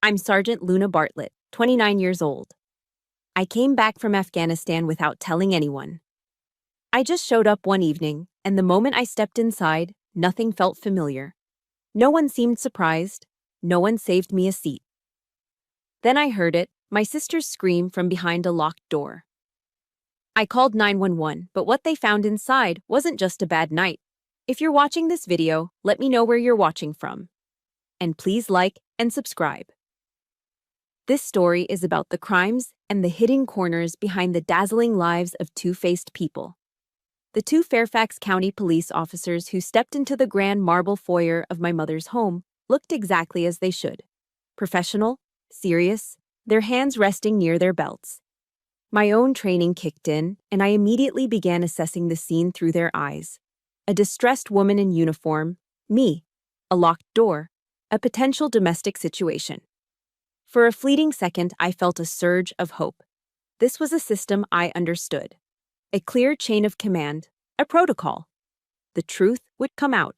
I'm Sergeant Luna Bartlett, 29 years old. I came back from Afghanistan without telling anyone. I just showed up one evening, and the moment I stepped inside, nothing felt familiar. No one seemed surprised. No one saved me a seat. Then I heard it, my sister's scream from behind a locked door. I called 911, but what they found inside wasn't just a bad night. If you're watching this video, let me know where you're watching from. And please like and subscribe. This story is about the crimes and the hidden corners behind the dazzling lives of two-faced people. The two Fairfax County police officers who stepped into the grand marble foyer of my mother's home looked exactly as they should. Professional, serious, their hands resting near their belts. My own training kicked in, and I immediately began assessing the scene through their eyes. A distressed woman in uniform, me, a locked door, a potential domestic situation. For a fleeting second, I felt a surge of hope. This was a system I understood. A clear chain of command, a protocol. The truth would come out.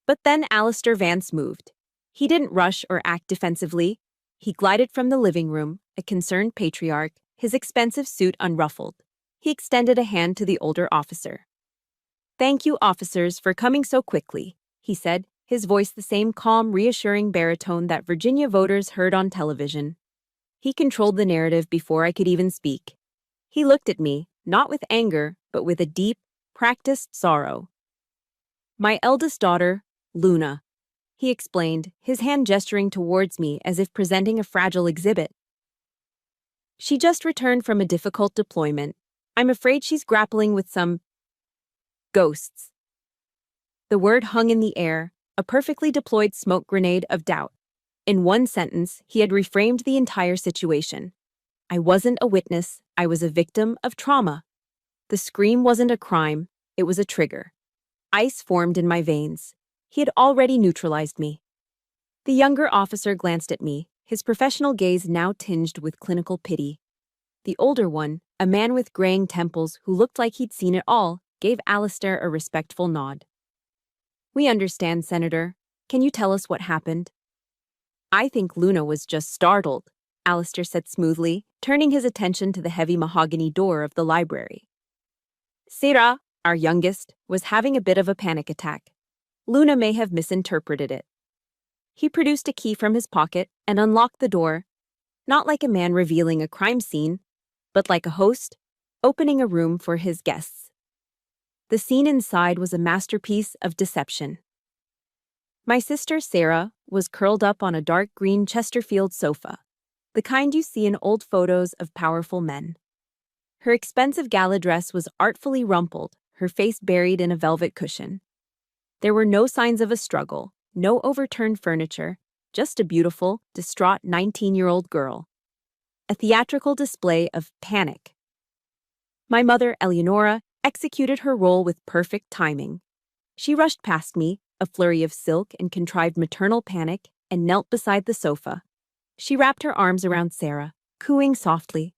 But then Alistair Vance moved. He didn't rush or act defensively. He glided from the living room, a concerned patriarch, his expensive suit unruffled. He extended a hand to the older officer. "Thank you, officers, for coming so quickly," he said, his voice the same calm, reassuring baritone that Virginia voters heard on television. He controlled the narrative before I could even speak. He looked at me, not with anger, but with a deep, practiced sorrow. "My eldest daughter, Luna," he explained, his hand gesturing towards me as if presenting a fragile exhibit. "She just returned from a difficult deployment. I'm afraid she's grappling with some ghosts." The word hung in the air, a perfectly deployed smoke grenade of doubt. In one sentence, he had reframed the entire situation. I wasn't a witness, I was a victim of trauma. The scream wasn't a crime, it was a trigger. Ice formed in my veins. He had already neutralized me. The younger officer glanced at me, his professional gaze now tinged with clinical pity. The older one, a man with graying temples who looked like he'd seen it all, gave Alistair a respectful nod. "We understand, Senator. Can you tell us what happened?" "I think Luna was just startled," Alistair said smoothly, turning his attention to the heavy mahogany door of the library. "Sarah, our youngest, was having a bit of a panic attack. Luna may have misinterpreted it." He produced a key from his pocket and unlocked the door, not like a man revealing a crime scene, but like a host opening a room for his guests. The scene inside was a masterpiece of deception. My sister, Sarah, was curled up on a dark green Chesterfield sofa, the kind you see in old photos of powerful men. Her expensive gala dress was artfully rumpled, her face buried in a velvet cushion. There were no signs of a struggle, no overturned furniture, just a beautiful, distraught 19-year-old girl. A theatrical display of panic. My mother, Eleonora, executed her role with perfect timing. She rushed past me, a flurry of silk and contrived maternal panic, and knelt beside the sofa. She wrapped her arms around Sarah, cooing softly.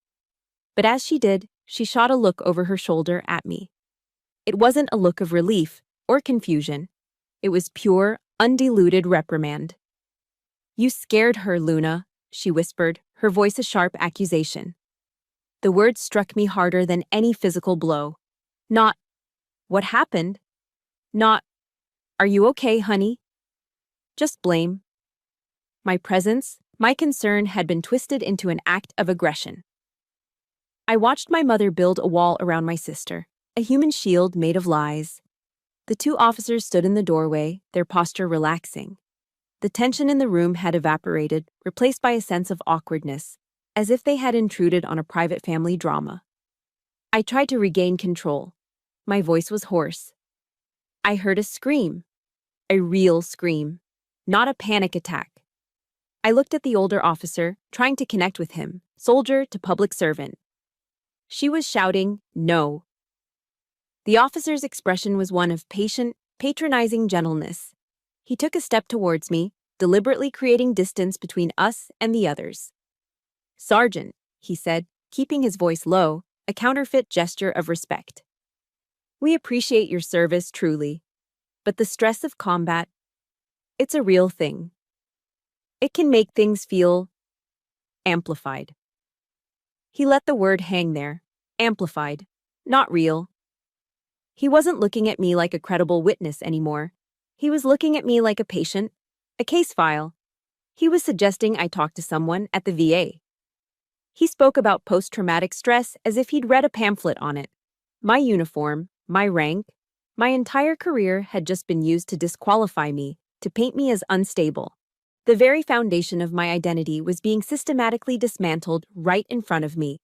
But as she did, she shot a look over her shoulder at me. It wasn't a look of relief or confusion. It was pure, undiluted reprimand. "You scared her, Luna," she whispered, her voice a sharp accusation. The words struck me harder than any physical blow. Not, "What happened?" Not, "Are you okay, honey?" Just blame. My presence, my concern had been twisted into an act of aggression. I watched my mother build a wall around my sister, a human shield made of lies. The two officers stood in the doorway, their posture relaxing. The tension in the room had evaporated, replaced by a sense of awkwardness, as if they had intruded on a private family drama. I tried to regain control. My voice was hoarse. I heard a scream. A real scream. Not a panic attack. I looked at the older officer, trying to connect with him, soldier to public servant. She was shouting, "No." The officer's expression was one of patient, patronizing gentleness. He took a step towards me, deliberately creating distance between us and the others. "Sergeant," he said, keeping his voice low, a counterfeit gesture of respect. "We appreciate your service, truly. But the stress of combat, it's a real thing." It can make things feel amplified. He let the word hang there. Amplified. Not real. He wasn't looking at me like a credible witness anymore. He was looking at me like a patient, a case file. He was suggesting I talk to someone at the VA. He spoke about post-traumatic stress as if he'd read a pamphlet on it. My uniform, my rank, my entire career had just been used to disqualify me, to paint me as unstable. The very foundation of my identity was being systematically dismantled right in front of me.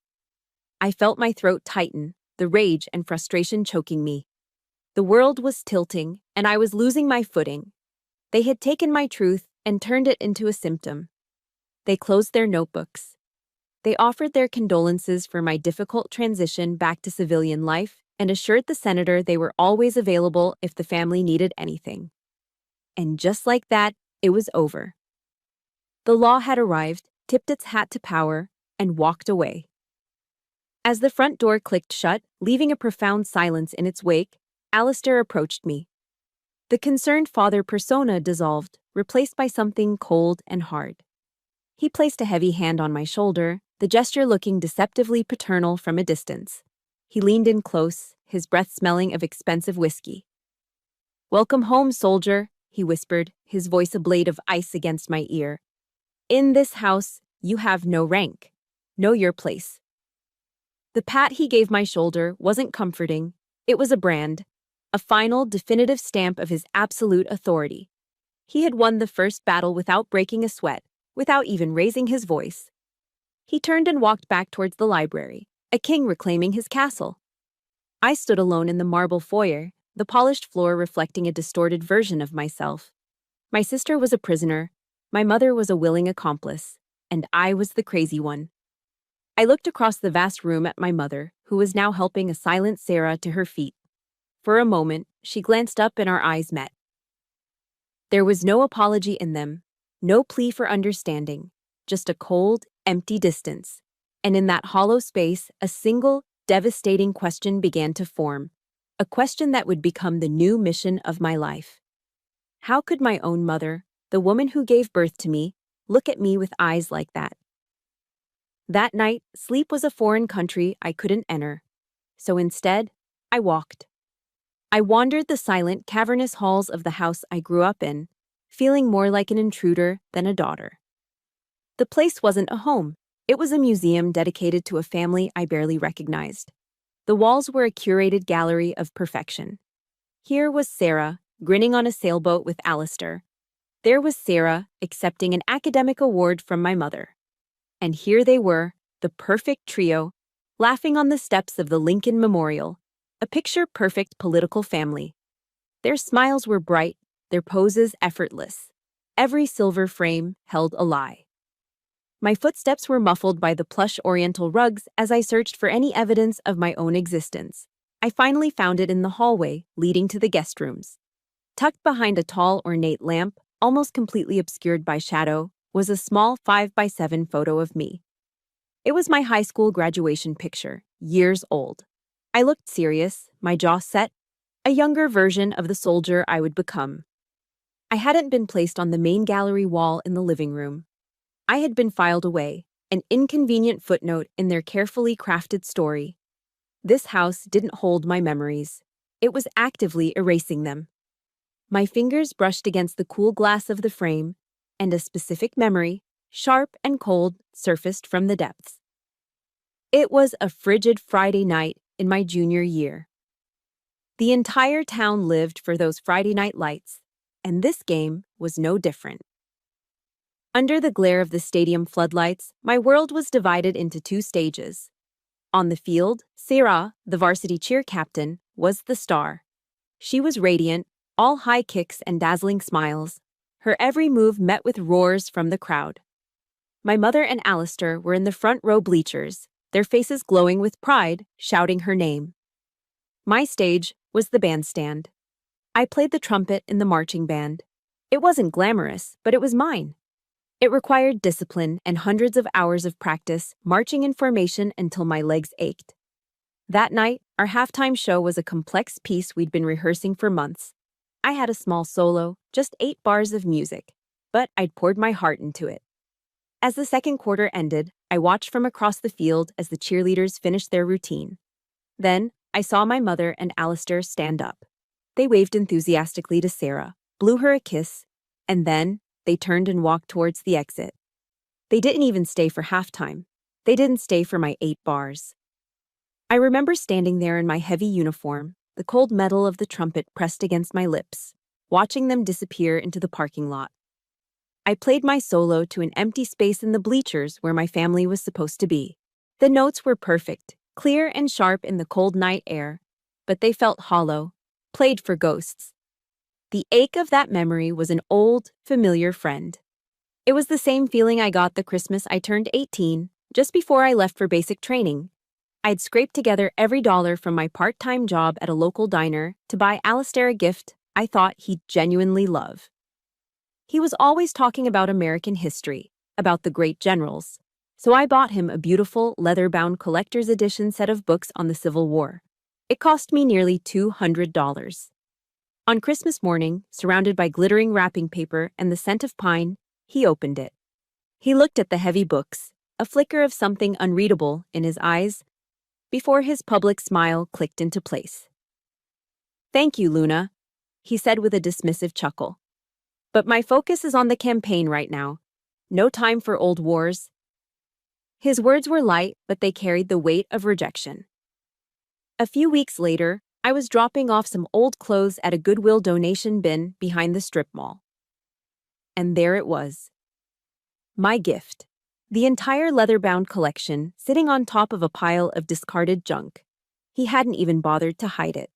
I felt my throat tighten, the rage and frustration choking me. The world was tilting, and I was losing my footing. They had taken my truth and turned it into a symptom. They closed their notebooks. They offered their condolences for my difficult transition back to civilian life and assured the senator they were always available if the family needed anything. And just like that, it was over. The law had arrived, tipped its hat to power, and walked away. As the front door clicked shut, leaving a profound silence in its wake, Alistair approached me. The concerned father persona dissolved, replaced by something cold and hard. He placed a heavy hand on my shoulder, the gesture looking deceptively paternal from a distance. He leaned in close, his breath smelling of expensive whiskey. "Welcome home, soldier," he whispered, his voice a blade of ice against my ear. "In this house, you have no rank. Know your place." The pat he gave my shoulder wasn't comforting. It was a brand, a final, definitive stamp of his absolute authority. He had won the first battle without breaking a sweat, without even raising his voice. He turned and walked back towards the library, a king reclaiming his castle. I stood alone in the marble foyer, the polished floor reflecting a distorted version of myself. My sister was a prisoner, my mother was a willing accomplice, and I was the crazy one. I looked across the vast room at my mother, who was now helping a silent Sarah to her feet. For a moment, she glanced up and our eyes met. There was no apology in them, no plea for understanding, just a cold, empty distance. And in that hollow space, a single, devastating question began to form, a question that would become the new mission of my life. How could my own mother, the woman who gave birth to me, look at me with eyes like that? That night, sleep was a foreign country I couldn't enter. So instead, I walked. I wandered the silent, cavernous halls of the house I grew up in, feeling more like an intruder than a daughter. The place wasn't a home. It was a museum dedicated to a family I barely recognized. The walls were a curated gallery of perfection. Here was Sarah, grinning on a sailboat with Alistair. There was Sarah, accepting an academic award from my mother. And here they were, the perfect trio, laughing on the steps of the Lincoln Memorial, a picture-perfect political family. Their smiles were bright, their poses effortless. Every silver frame held a lie. My footsteps were muffled by the plush oriental rugs as I searched for any evidence of my own existence. I finally found it in the hallway leading to the guest rooms. Tucked behind a tall, ornate lamp, almost completely obscured by shadow, was a small 5x7 photo of me. It was my high school graduation picture, years old. I looked serious, my jaw set, a younger version of the soldier I would become. I hadn't been placed on the main gallery wall in the living room. I had been filed away, an inconvenient footnote in their carefully crafted story. This house didn't hold my memories. It was actively erasing them. My fingers brushed against the cool glass of the frame, and a specific memory, sharp and cold, surfaced from the depths. It was a frigid Friday night in my junior year. The entire town lived for those Friday night lights, and this game was no different. Under the glare of the stadium floodlights, my world was divided into two stages. On the field, Sarah, the varsity cheer captain, was the star. She was radiant, all high kicks and dazzling smiles. Her every move met with roars from the crowd. My mother and Alistair were in the front row bleachers, their faces glowing with pride, shouting her name. My stage was the bandstand. I played the trumpet in the marching band. It wasn't glamorous, but it was mine. It required discipline and hundreds of hours of practice, marching in formation until my legs ached. That night, our halftime show was a complex piece we'd been rehearsing for months. I had a small solo, just 8 bars of music. but I'd poured my heart into it. As the second quarter ended, I watched from across the field as the cheerleaders finished their routine. Then, I saw my mother and Alistair stand up. They waved enthusiastically to Sarah, blew her a kiss, and then they turned and walked towards the exit. They didn't even stay for halftime. They didn't stay for my 8 bars. I remember standing there in my heavy uniform, the cold metal of the trumpet pressed against my lips, watching them disappear into the parking lot. I played my solo to an empty space in the bleachers where my family was supposed to be. The notes were perfect, clear and sharp in the cold night air, but they felt hollow, played for ghosts. The ache of that memory was an old, familiar friend. It was the same feeling I got the Christmas I turned 18, just before I left for basic training. I'd scraped together every dollar from my part-time job at a local diner to buy Alistair a gift I thought he'd genuinely love. He was always talking about American history, about the great generals, so I bought him a beautiful, leather-bound collector's edition set of books on the Civil War. It cost me nearly $200. On Christmas morning, surrounded by glittering wrapping paper and the scent of pine, he opened it. He looked at the heavy books, a flicker of something unreadable in his eyes, before his public smile clicked into place. "Thank you, Luna," he said with a dismissive chuckle. "But my focus is on the campaign right now. No time for old wars." His words were light, but they carried the weight of rejection. A few weeks later, I was dropping off some old clothes at a Goodwill donation bin behind the strip mall. And there it was. My gift. The entire leather-bound collection sitting on top of a pile of discarded junk. He hadn't even bothered to hide it.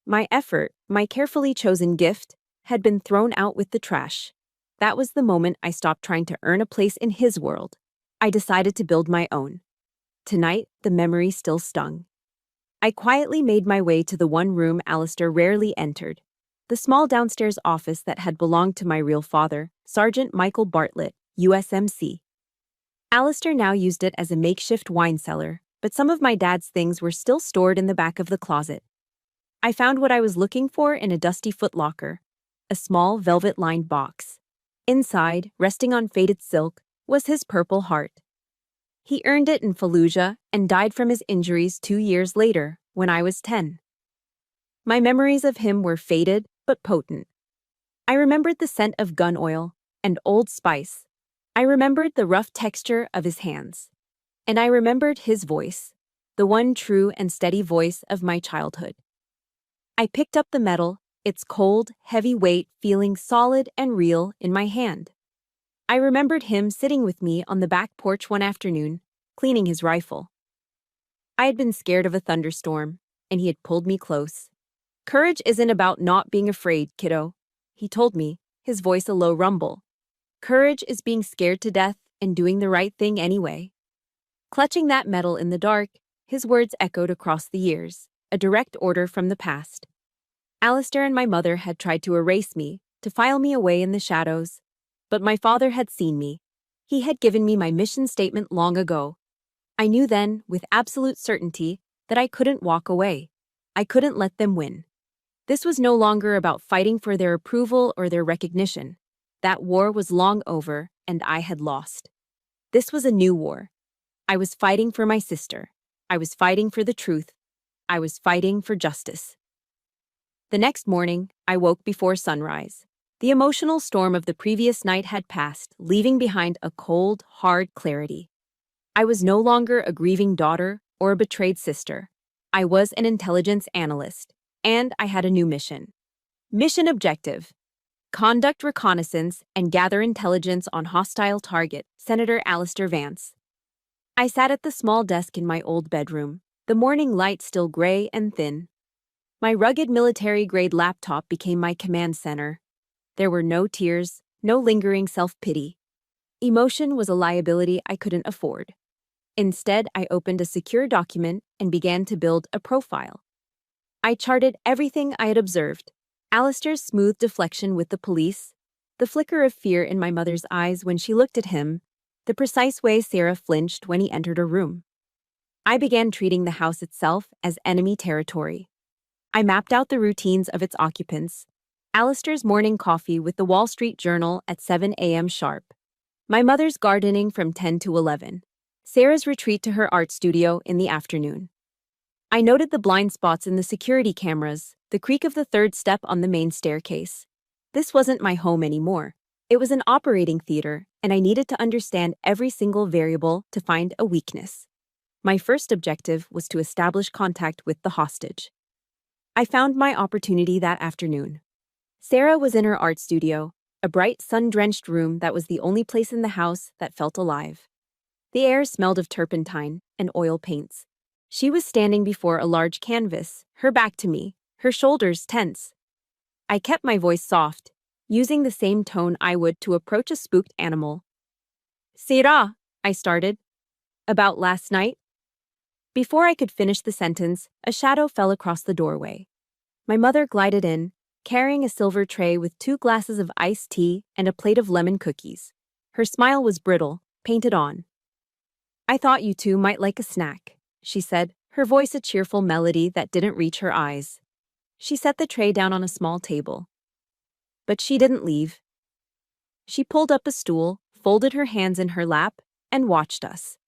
My effort, my carefully chosen gift, had been thrown out with the trash. That was the moment I stopped trying to earn a place in his world. I decided to build my own. Tonight, the memory still stung. I quietly made my way to the one room Alistair rarely entered, the small downstairs office that had belonged to my real father, Sergeant Michael Bartlett, USMC. Alistair now used it as a makeshift wine cellar, but some of my dad's things were still stored in the back of the closet. I found what I was looking for in a dusty footlocker, a small velvet-lined box. Inside, resting on faded silk, was his Purple Heart. He earned it in Fallujah and died from his injuries 2 years later, when I was 10. My memories of him were faded but potent. I remembered the scent of gun oil and Old Spice. I remembered the rough texture of his hands. And I remembered his voice, the one true and steady voice of my childhood. I picked up the metal, its cold, heavy weight feeling solid and real in my hand. I remembered him sitting with me on the back porch one afternoon, cleaning his rifle. I had been scared of a thunderstorm, and he had pulled me close. "Courage isn't about not being afraid, kiddo," he told me, his voice a low rumble. "Courage is being scared to death and doing the right thing anyway." Clutching that metal in the dark, his words echoed across the years, a direct order from the past. Alistair and my mother had tried to erase me, to file me away in the shadows, but my father had seen me. He had given me my mission statement long ago. I knew then, with absolute certainty, that I couldn't walk away. I couldn't let them win. This was no longer about fighting for their approval or their recognition. That war was long over, and I had lost. This was a new war. I was fighting for my sister. I was fighting for the truth. I was fighting for justice. The next morning, I woke before sunrise. The emotional storm of the previous night had passed, leaving behind a cold, hard clarity. I was no longer a grieving daughter or a betrayed sister. I was an intelligence analyst, and I had a new mission. Mission objective: conduct reconnaissance and gather intelligence on hostile target, Senator Alistair Vance. I sat at the small desk in my old bedroom, the morning light still gray and thin. My rugged military-grade laptop became my command center. There were no tears, no lingering self-pity. Emotion was a liability I couldn't afford. Instead, I opened a secure document and began to build a profile. I charted everything I had observed: Alistair's smooth deflection with the police, the flicker of fear in my mother's eyes when she looked at him, the precise way Sarah flinched when he entered her room. I began treating the house itself as enemy territory. I mapped out the routines of its occupants: Alistair's morning coffee with the Wall Street Journal at 7 a.m. sharp. My mother's gardening from 10 to 11. Sarah's retreat to her art studio in the afternoon. I noted the blind spots in the security cameras, the creak of the third step on the main staircase. This wasn't my home anymore. It was an operating theater, and I needed to understand every single variable to find a weakness. My first objective was to establish contact with the hostage. I found my opportunity that afternoon. Sarah was in her art studio, a bright, sun-drenched room that was the only place in the house that felt alive. The air smelled of turpentine and oil paints. She was standing before a large canvas, her back to me, her shoulders tense. I kept my voice soft, using the same tone I would to approach a spooked animal. "Sarah," I started. "About last night?" Before I could finish the sentence, a shadow fell across the doorway. My mother glided in, carrying a silver tray with 2 glasses of iced tea and a plate of lemon cookies. Her smile was brittle, painted on. "I thought you two might like a snack," she said, her voice a cheerful melody that didn't reach her eyes. She set the tray down on a small table. But she didn't leave. She pulled up a stool, folded her hands in her lap, and watched us.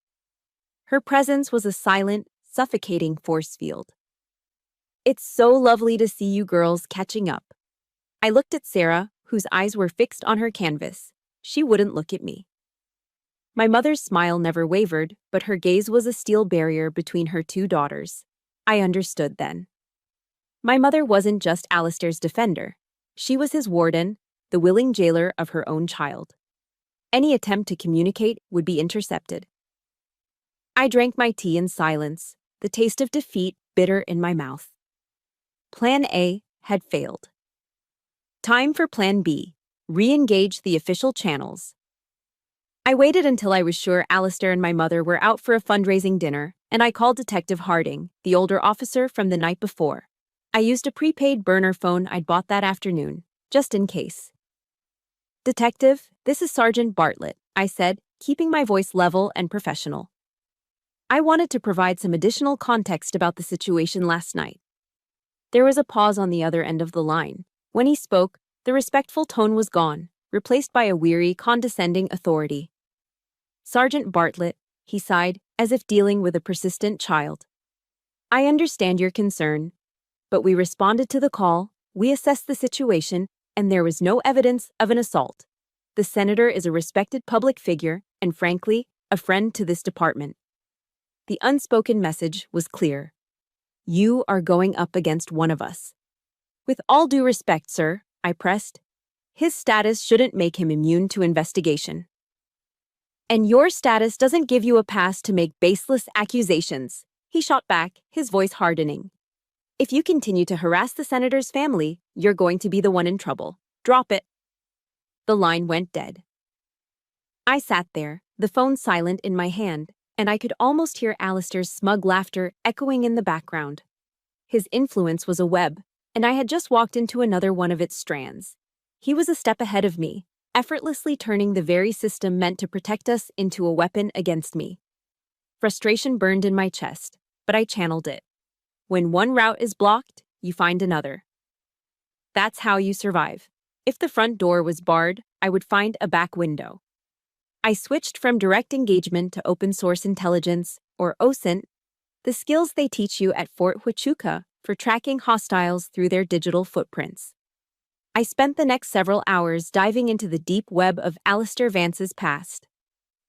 Her presence was a silent, suffocating force field. "It's so lovely to see you girls catching up." I looked at Sarah, whose eyes were fixed on her canvas. She wouldn't look at me. My mother's smile never wavered, but her gaze was a steel barrier between her 2 daughters. I understood then. My mother wasn't just Alistair's defender. She was his warden, the willing jailer of her own child. Any attempt to communicate would be intercepted. I drank my tea in silence, the taste of defeat bitter in my mouth. Plan A had failed. Time for Plan B, re-engage the official channels. I waited until I was sure Alistair and my mother were out for a fundraising dinner, and I called Detective Harding, the older officer from the night before. I used a prepaid burner phone I'd bought that afternoon, just in case. "Detective, this is Sergeant Bartlett," I said, keeping my voice level and professional. I wanted to provide some additional context about the situation last night. There was a pause on the other end of the line. When he spoke, the respectful tone was gone, replaced by a weary, condescending authority. "Sergeant Bartlett," he sighed, as if dealing with a persistent child. "I understand your concern, but we responded to the call, we assessed the situation, and there was no evidence of an assault. The senator is a respected public figure and, frankly, a friend to this department." The unspoken message was clear. "You are going up against one of us." "With all due respect, sir," I pressed, "his status shouldn't make him immune to investigation." "And your status doesn't give you a pass to make baseless accusations," he shot back, his voice hardening. "If you continue to harass the senator's family, you're going to be the one in trouble. Drop it." The line went dead. I sat there, the phone silent in my hand, and I could almost hear Alistair's smug laughter echoing in the background. His influence was a web, and I had just walked into another one of its strands. He was a step ahead of me, effortlessly turning the very system meant to protect us into a weapon against me. Frustration burned in my chest, but I channeled it. When one route is blocked, you find another. That's how you survive. If the front door was barred, I would find a back window. I switched from direct engagement to open source intelligence, or OSINT, the skills they teach you at Fort Huachuca for tracking hostiles through their digital footprints. I spent the next several hours diving into the deep web of Alistair Vance's past.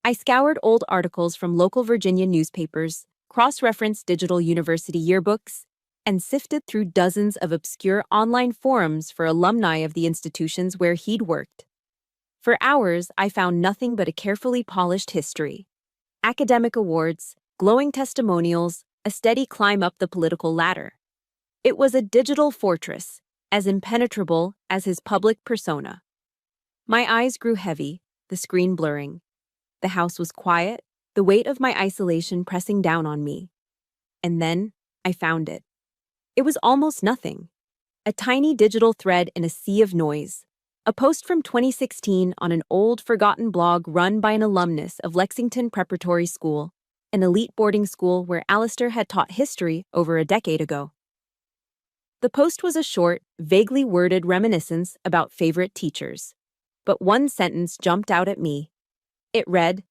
I scoured old articles from local Virginia newspapers, cross-referenced digital university yearbooks, and sifted through dozens of obscure online forums for alumni of the institutions where he'd worked. For hours, I found nothing but a carefully polished history. Academic awards, glowing testimonials, a steady climb up the political ladder. It was a digital fortress, as impenetrable as his public persona. My eyes grew heavy, the screen blurring. The house was quiet, the weight of my isolation pressing down on me. And then, I found it. It was almost nothing. A tiny digital thread in a sea of noise. A post from 2016 on an old, forgotten blog run by an alumnus of Lexington Preparatory School, an elite boarding school where Alistair had taught history over a decade ago. The post was a short, vaguely worded reminiscence about favorite teachers. But one sentence jumped out at me. It read,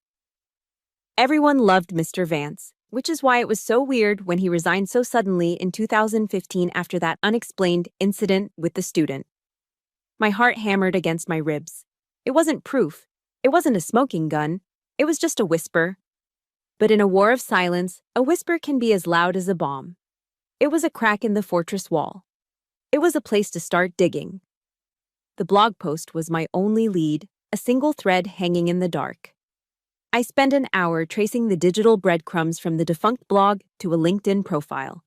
"Everyone loved Mr. Vance, which is why it was so weird when he resigned so suddenly in 2015 after that unexplained incident with the student." My heart hammered against my ribs. It wasn't proof. It wasn't a smoking gun. It was just a whisper. But in a war of silence, a whisper can be as loud as a bomb. It was a crack in the fortress wall. It was a place to start digging. The blog post was my only lead, a single thread hanging in the dark. I spent an hour tracing the digital breadcrumbs from the defunct blog to a LinkedIn profile.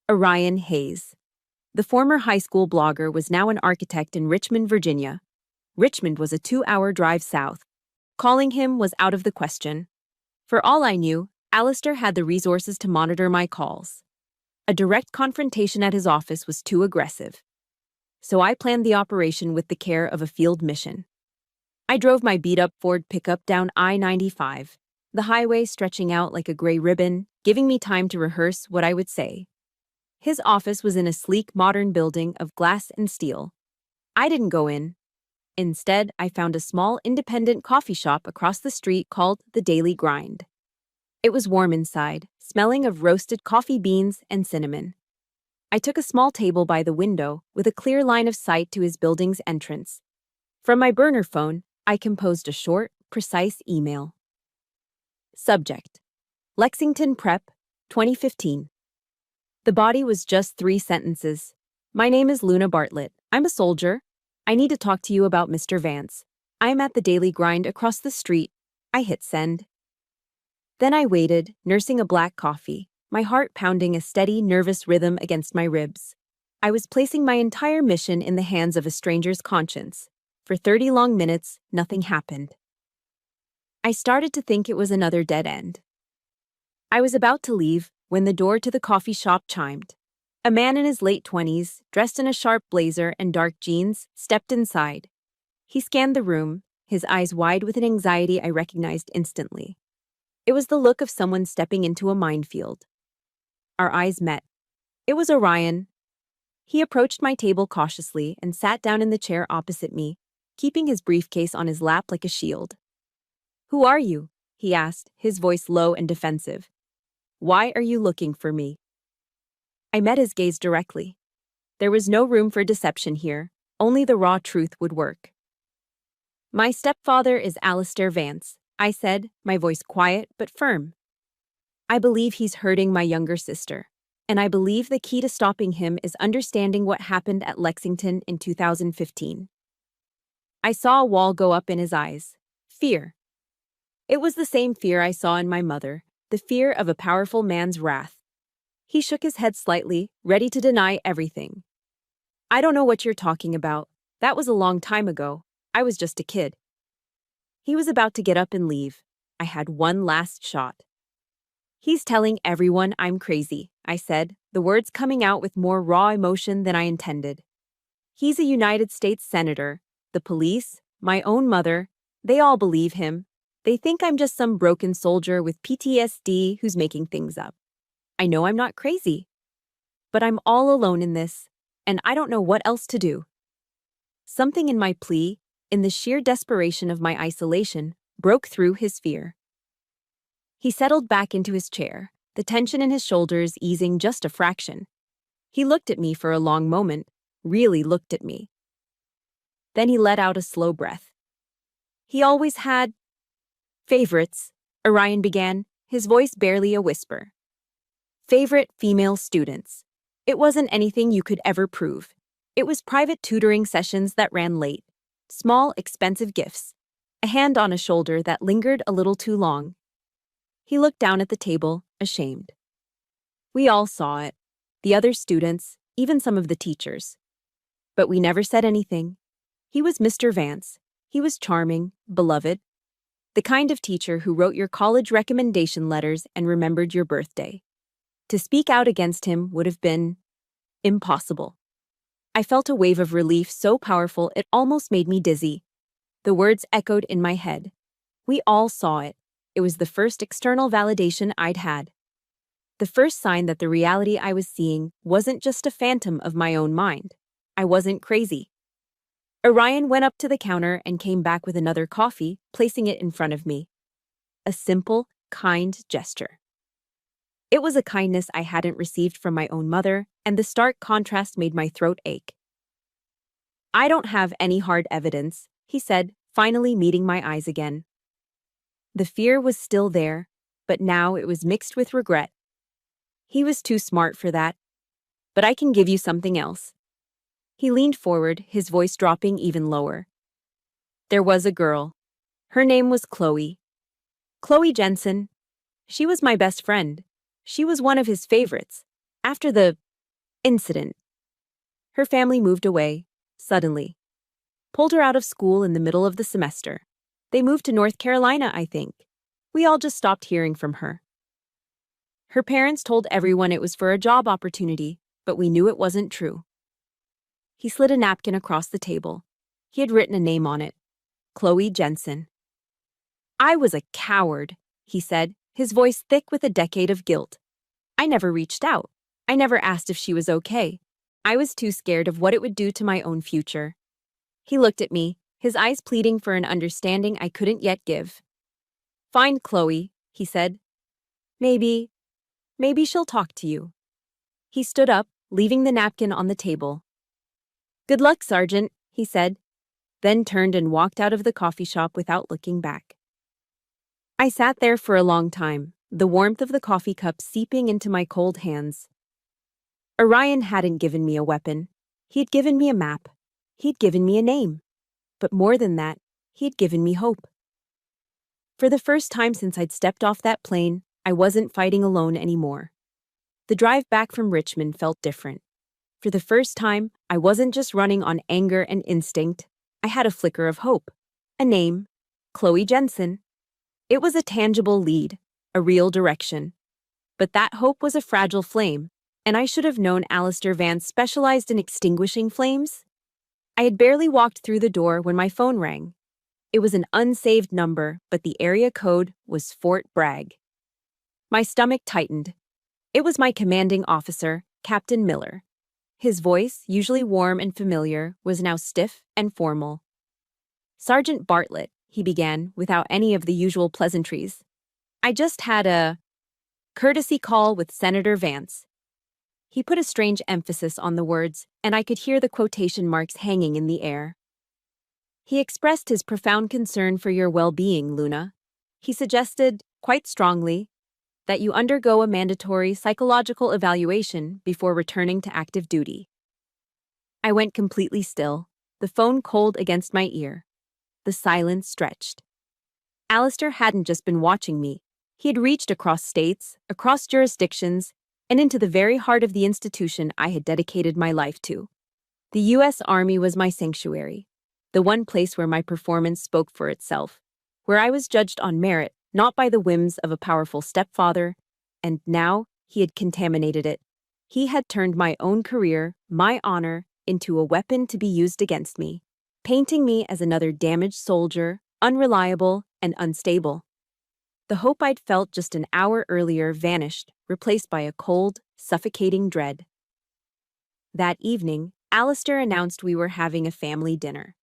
Orion Hayes. The former high school blogger was now an architect in Richmond, Virginia. Richmond was a 2-hour drive south. Calling him was out of the question. For all I knew, Alistair had the resources to monitor my calls. A direct confrontation at his office was too aggressive. So I planned the operation with the care of a field mission. I drove my beat-up Ford pickup down I-95, the highway stretching out like a gray ribbon, giving me time to rehearse what I would say. His office was in a sleek, modern building of glass and steel. I didn't go in. Instead, I found a small, independent coffee shop across the street called The Daily Grind. It was warm inside, smelling of roasted coffee beans and cinnamon. I took a small table by the window with a clear line of sight to his building's entrance. From my burner phone, I composed a short, precise email. Subject: Lexington Prep, 2015. The body was just 3 sentences. My name is Luna Bartlett. I'm a soldier. I need to talk to you about Mr. Vance. I'm at the Daily Grind across the street. I hit send. Then I waited, nursing a black coffee, my heart pounding a steady, nervous rhythm against my ribs. I was placing my entire mission in the hands of a stranger's conscience. For 30 long minutes, nothing happened. I started to think it was another dead end. I was about to leave when the door to the coffee shop chimed. A man in his late 20s, dressed in a sharp blazer and dark jeans, stepped inside. He scanned the room, his eyes wide with an anxiety I recognized instantly. It was the look of someone stepping into a minefield. Our eyes met. It was Orion. He approached my table cautiously and sat down in the chair opposite me, keeping his briefcase on his lap like a shield. "Who are you?" he asked, his voice low and defensive. "Why are you looking for me?" I met his gaze directly. There was no room for deception here, only the raw truth would work. "My stepfather is Alistair Vance," I said, my voice quiet but firm. "I believe he's hurting my younger sister, and I believe the key to stopping him is understanding what happened at Lexington in 2015. I saw a wall go up in his eyes. Fear. It was the same fear I saw in my mother, the fear of a powerful man's wrath. He shook his head slightly, ready to deny everything. "I don't know what you're talking about. That was a long time ago. I was just a kid." He was about to get up and leave. I had one last shot. "He's telling everyone I'm crazy," I said, the words coming out with more raw emotion than I intended. "He's a United States Senator. The police, my own mother, they all believe him. They think I'm just some broken soldier with PTSD who's making things up. I know I'm not crazy. But I'm all alone in this, and I don't know what else to do." Something in my plea, in the sheer desperation of my isolation, broke through his fear. He settled back into his chair, the tension in his shoulders easing just a fraction. He looked at me for a long moment, really looked at me. Then he let out a slow breath. "He always had favorites," Orion began, his voice barely a whisper. "Favorite female students. It wasn't anything you could ever prove. It was private tutoring sessions that ran late, small, expensive gifts, a hand on a shoulder that lingered a little too long." He looked down at the table, ashamed. We all saw it, the other students, even some of the teachers. But we never said anything. He was Mr. Vance. He was charming, beloved. The kind of teacher who wrote your college recommendation letters and remembered your birthday. To speak out against him would have been impossible. I felt a wave of relief so powerful it almost made me dizzy. The words echoed in my head. We all saw it. It was the first external validation I'd had. The first sign that the reality I was seeing wasn't just a phantom of my own mind. I wasn't crazy. Orion went up to the counter and came back with another coffee, placing it in front of me. A simple, kind gesture. It was a kindness I hadn't received from my own mother, and the stark contrast made my throat ache. "I don't have any hard evidence," he said, finally meeting my eyes again. The fear was still there, but now it was mixed with regret. He was too smart for that. "But I can give you something else." He leaned forward, his voice dropping even lower. "There was a girl. Her name was Chloe. Chloe Jensen. She was my best friend. She was one of his favorites. After the incident, her family moved away, suddenly. Pulled her out of school in the middle of the semester. They moved to North Carolina, I think. We all just stopped hearing from her. Her parents told everyone it was for a job opportunity, but we knew it wasn't true." He slid a napkin across the table. He had written a name on it. Chloe Jensen. "I was a coward," he said, his voice thick with a decade of guilt. "I never reached out. I never asked if she was okay. I was too scared of what it would do to my own future." He looked at me, his eyes pleading for an understanding I couldn't yet give. "Find Chloe," he said. Maybe she'll talk to you." He stood up, leaving the napkin on the table. "Good luck, Sergeant," he said, then turned and walked out of the coffee shop without looking back. I sat there for a long time, the warmth of the coffee cup seeping into my cold hands. Orion hadn't given me a weapon. He'd given me a map. He'd given me a name. But more than that, he'd given me hope. For the first time since I'd stepped off that plane, I wasn't fighting alone anymore. The drive back from Richmond felt different. For the first time, I wasn't just running on anger and instinct. I had a flicker of hope. A name. Chloe Jensen. It was a tangible lead, a real direction. But that hope was a fragile flame, and I should have known Alistair Vance specialized in extinguishing flames. I had barely walked through the door when my phone rang. It was an unsaved number, but the area code was Fort Bragg. My stomach tightened. It was my commanding officer, Captain Miller. His voice, usually warm and familiar, was now stiff and formal. "Sergeant Bartlett," he began, without any of the usual pleasantries. "I just had a courtesy call with Senator Vance." He put a strange emphasis on the words, and I could hear the quotation marks hanging in the air. "He expressed his profound concern for your well-being, Luna. He suggested, quite strongly, that you undergo a mandatory psychological evaluation before returning to active duty." I went completely still, the phone cold against my ear. The silence stretched. Alistair hadn't just been watching me. He had reached across states, across jurisdictions, and into the very heart of the institution I had dedicated my life to. The U.S. Army was my sanctuary, the one place where my performance spoke for itself, where I was judged on merit, not by the whims of a powerful stepfather, and now he had contaminated it. He had turned my own career, my honor, into a weapon to be used against me, painting me as another damaged soldier, unreliable and unstable. The hope I'd felt just an hour earlier vanished, replaced by a cold, suffocating dread. That evening, Alistair announced we were having a family dinner.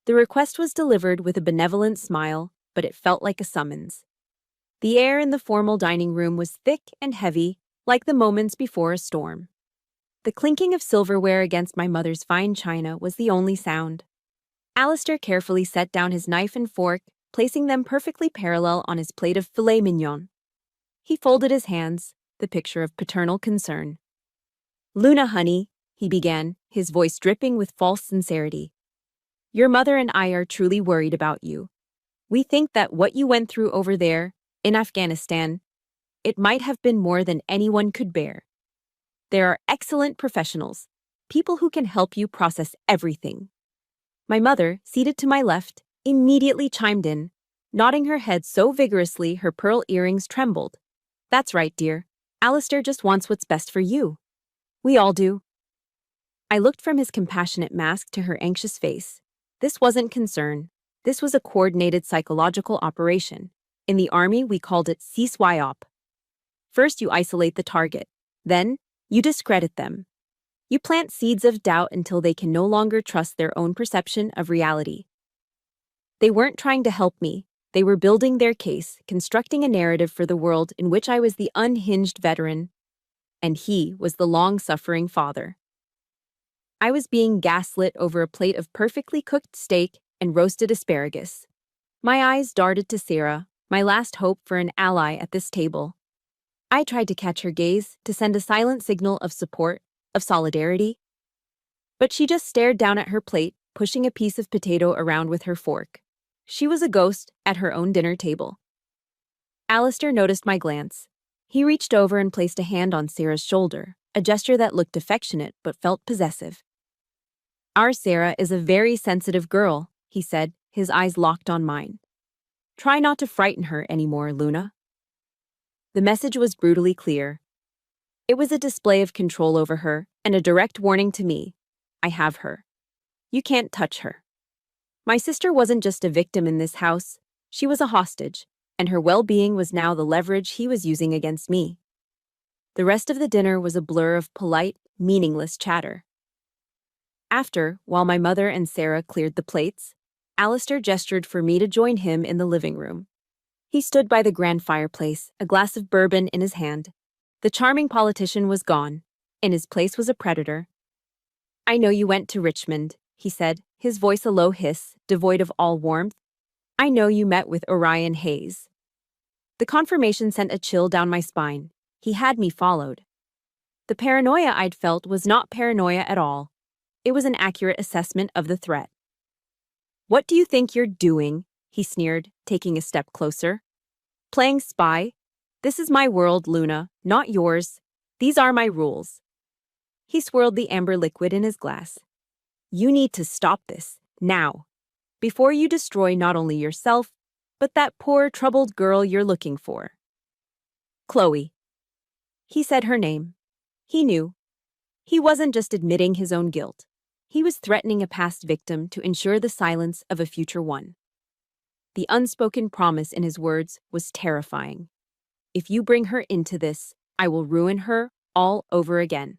The request was delivered with a benevolent smile, but it felt like a summons. The air in the formal dining room was thick and heavy, like the moments before a storm. The clinking of silverware against my mother's fine china was the only sound. Alistair carefully set down his knife and fork, placing them perfectly parallel on his plate of filet mignon. He folded his hands, the picture of paternal concern. "Luna, honey," he began, his voice dripping with false sincerity. "Your mother and I are truly worried about you. We think that what you went through over there, in Afghanistan, it might have been more than anyone could bear. There are excellent professionals, people who can help you process everything." My mother, seated to my left, immediately chimed in, nodding her head so vigorously her pearl earrings trembled. "That's right, dear. Alistair just wants what's best for you. We all do." I looked from his compassionate mask to her anxious face. This wasn't concern. This was a coordinated psychological operation. In the Army, we called it CSYOP. First, you isolate the target. Then, you discredit them. You plant seeds of doubt until they can no longer trust their own perception of reality. They weren't trying to help me. They were building their case, constructing a narrative for the world in which I was the unhinged veteran, and he was the long-suffering father. I was being gaslit over a plate of perfectly cooked steak and roasted asparagus. My eyes darted to Sarah, my last hope for an ally at this table. I tried to catch her gaze, to send a silent signal of support, of solidarity. But she just stared down at her plate, pushing a piece of potato around with her fork. She was a ghost at her own dinner table. Alistair noticed my glance. He reached over and placed a hand on Sarah's shoulder, a gesture that looked affectionate but felt possessive. "Our Sarah is a very sensitive girl," he said, his eyes locked on mine. "Try not to frighten her anymore, Luna." The message was brutally clear. It was a display of control over her and a direct warning to me. I have her. You can't touch her. My sister wasn't just a victim in this house, she was a hostage, and her well-being was now the leverage he was using against me. The rest of the dinner was a blur of polite, meaningless chatter. After, while my mother and Sarah cleared the plates, Alistair gestured for me to join him in the living room. He stood by the grand fireplace, a glass of bourbon in his hand. The charming politician was gone. In his place was a predator. "I know you went to Richmond," he said, his voice a low hiss, devoid of all warmth. "I know you met with Orion Hayes." The confirmation sent a chill down my spine. He had me followed. The paranoia I'd felt was not paranoia at all. It was an accurate assessment of the threat. "What do you think you're doing?" he sneered, taking a step closer. "Playing spy? This is my world, Luna, not yours. These are my rules." He swirled the amber liquid in his glass. "You need to stop this, now, before you destroy not only yourself, but that poor, troubled girl you're looking for." "Chloe." He said her name. He knew. He wasn't just admitting his own guilt. He was threatening a past victim to ensure the silence of a future one. The unspoken promise in his words was terrifying. If you bring her into this, I will ruin her all over again.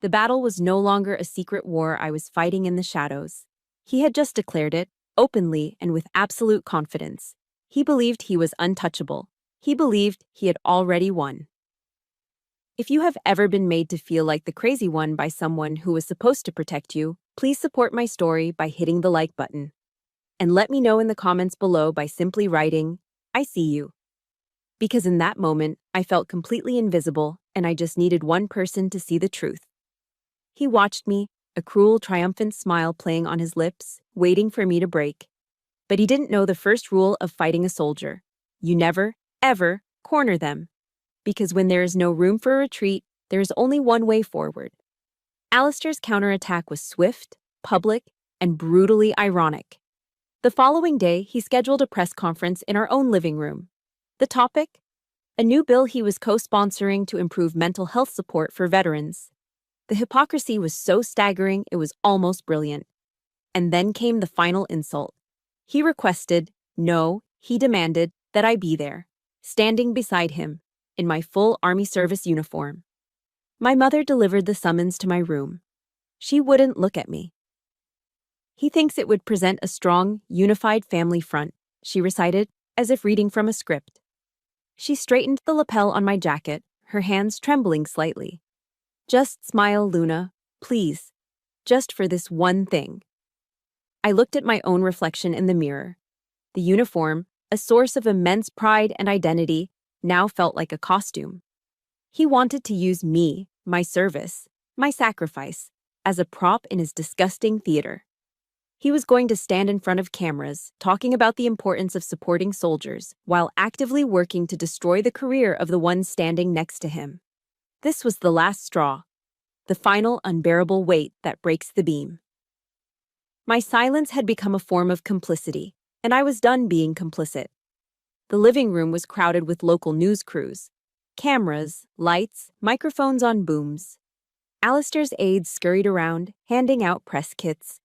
The battle was no longer a secret war I was fighting in the shadows. He had just declared it, openly and with absolute confidence. He believed he was untouchable. He believed he had already won. If you have ever been made to feel like the crazy one by someone who was supposed to protect you, please support my story by hitting the like button. And let me know in the comments below by simply writing, "I see you." Because in that moment, I felt completely invisible and I just needed one person to see the truth. He watched me, a cruel, triumphant smile playing on his lips, waiting for me to break. But he didn't know the first rule of fighting a soldier. You never, ever corner them. Because when there is no room for a retreat, there is only one way forward. Alistair's counterattack was swift, public, and brutally ironic. The following day, he scheduled a press conference in our own living room. The topic? A new bill he was co-sponsoring to improve mental health support for veterans. The hypocrisy was so staggering it was almost brilliant. And then came the final insult. He requested, no, he demanded, that I be there, standing beside him, in my full Army service uniform. My mother delivered the summons to my room. She wouldn't look at me. "He thinks it would present a strong, unified family front," she recited, as if reading from a script. She straightened the lapel on my jacket, her hands trembling slightly. "Just smile, Luna, please. Just for this one thing." I looked at my own reflection in the mirror. The uniform, a source of immense pride and identity, now felt like a costume. He wanted to use me, my service, my sacrifice, as a prop in his disgusting theater. He was going to stand in front of cameras, talking about the importance of supporting soldiers, while actively working to destroy the career of the one standing next to him. This was the last straw, the final unbearable weight that breaks the beam. My silence had become a form of complicity, and I was done being complicit. The living room was crowded with local news crews. Cameras, lights, microphones on booms. Alistair's aides scurried around, handing out press kits.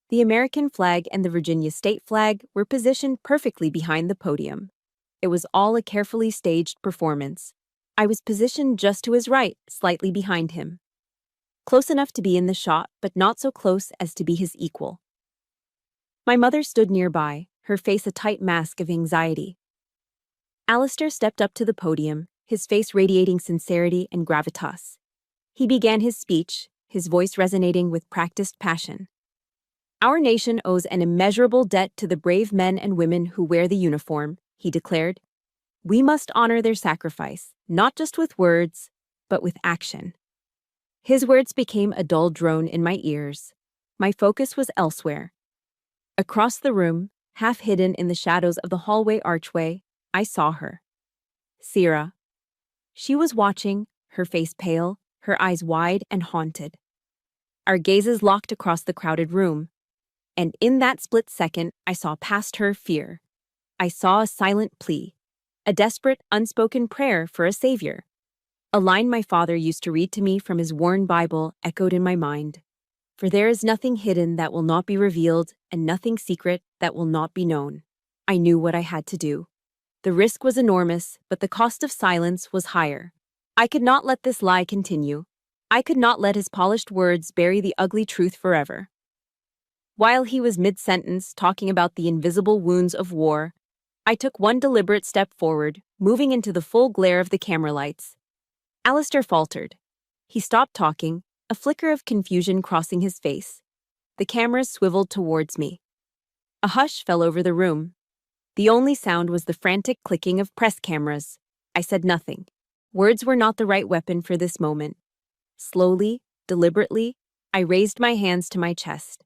The American flag and the Virginia state flag were positioned perfectly behind the podium. It was all a carefully staged performance. I was positioned just to his right, slightly behind him. Close enough to be in the shot, but not so close as to be his equal. My mother stood nearby, her face a tight mask of anxiety. Alistair stepped up to the podium, his face radiating sincerity and gravitas. He began his speech, his voice resonating with practiced passion. Our nation owes an immeasurable debt to the brave men and women who wear the uniform, he declared. We must honor their sacrifice, not just with words, but with action. His words became a dull drone in my ears. My focus was elsewhere. Across the room, half hidden in the shadows of the hallway archway, I saw her. Sierra. She was watching, her face pale, her eyes wide and haunted. Our gazes locked across the crowded room. And in that split second, I saw past her fear. I saw a silent plea, a desperate, unspoken prayer for a savior. A line my father used to read to me from his worn Bible echoed in my mind. For there is nothing hidden that will not be revealed, and nothing secret that will not be known. I knew what I had to do. The risk was enormous, but the cost of silence was higher. I could not let this lie continue. I could not let his polished words bury the ugly truth forever. While he was mid-sentence talking about the invisible wounds of war, I took one deliberate step forward, moving into the full glare of the camera lights. Alistair faltered. He stopped talking, a flicker of confusion crossing his face. The cameras swiveled towards me. A hush fell over the room. The only sound was the frantic clicking of press cameras. I said nothing. Words were not the right weapon for this moment. Slowly, deliberately, I raised my hands to my chest.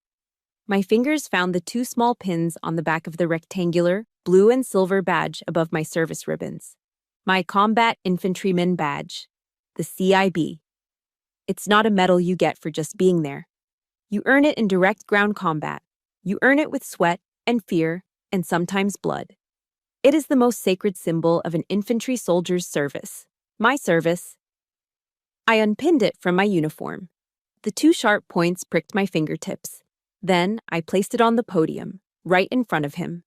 My fingers found the two small pins on the back of the rectangular, blue and silver badge above my service ribbons. My Combat Infantryman badge, the CIB. It's not a medal you get for just being there. You earn it in direct ground combat. You earn it with sweat and fear and sometimes blood. It is the most sacred symbol of an infantry soldier's service. My service. I unpinned it from my uniform. The two sharp points pricked my fingertips. Then I placed it on the podium, right in front of him.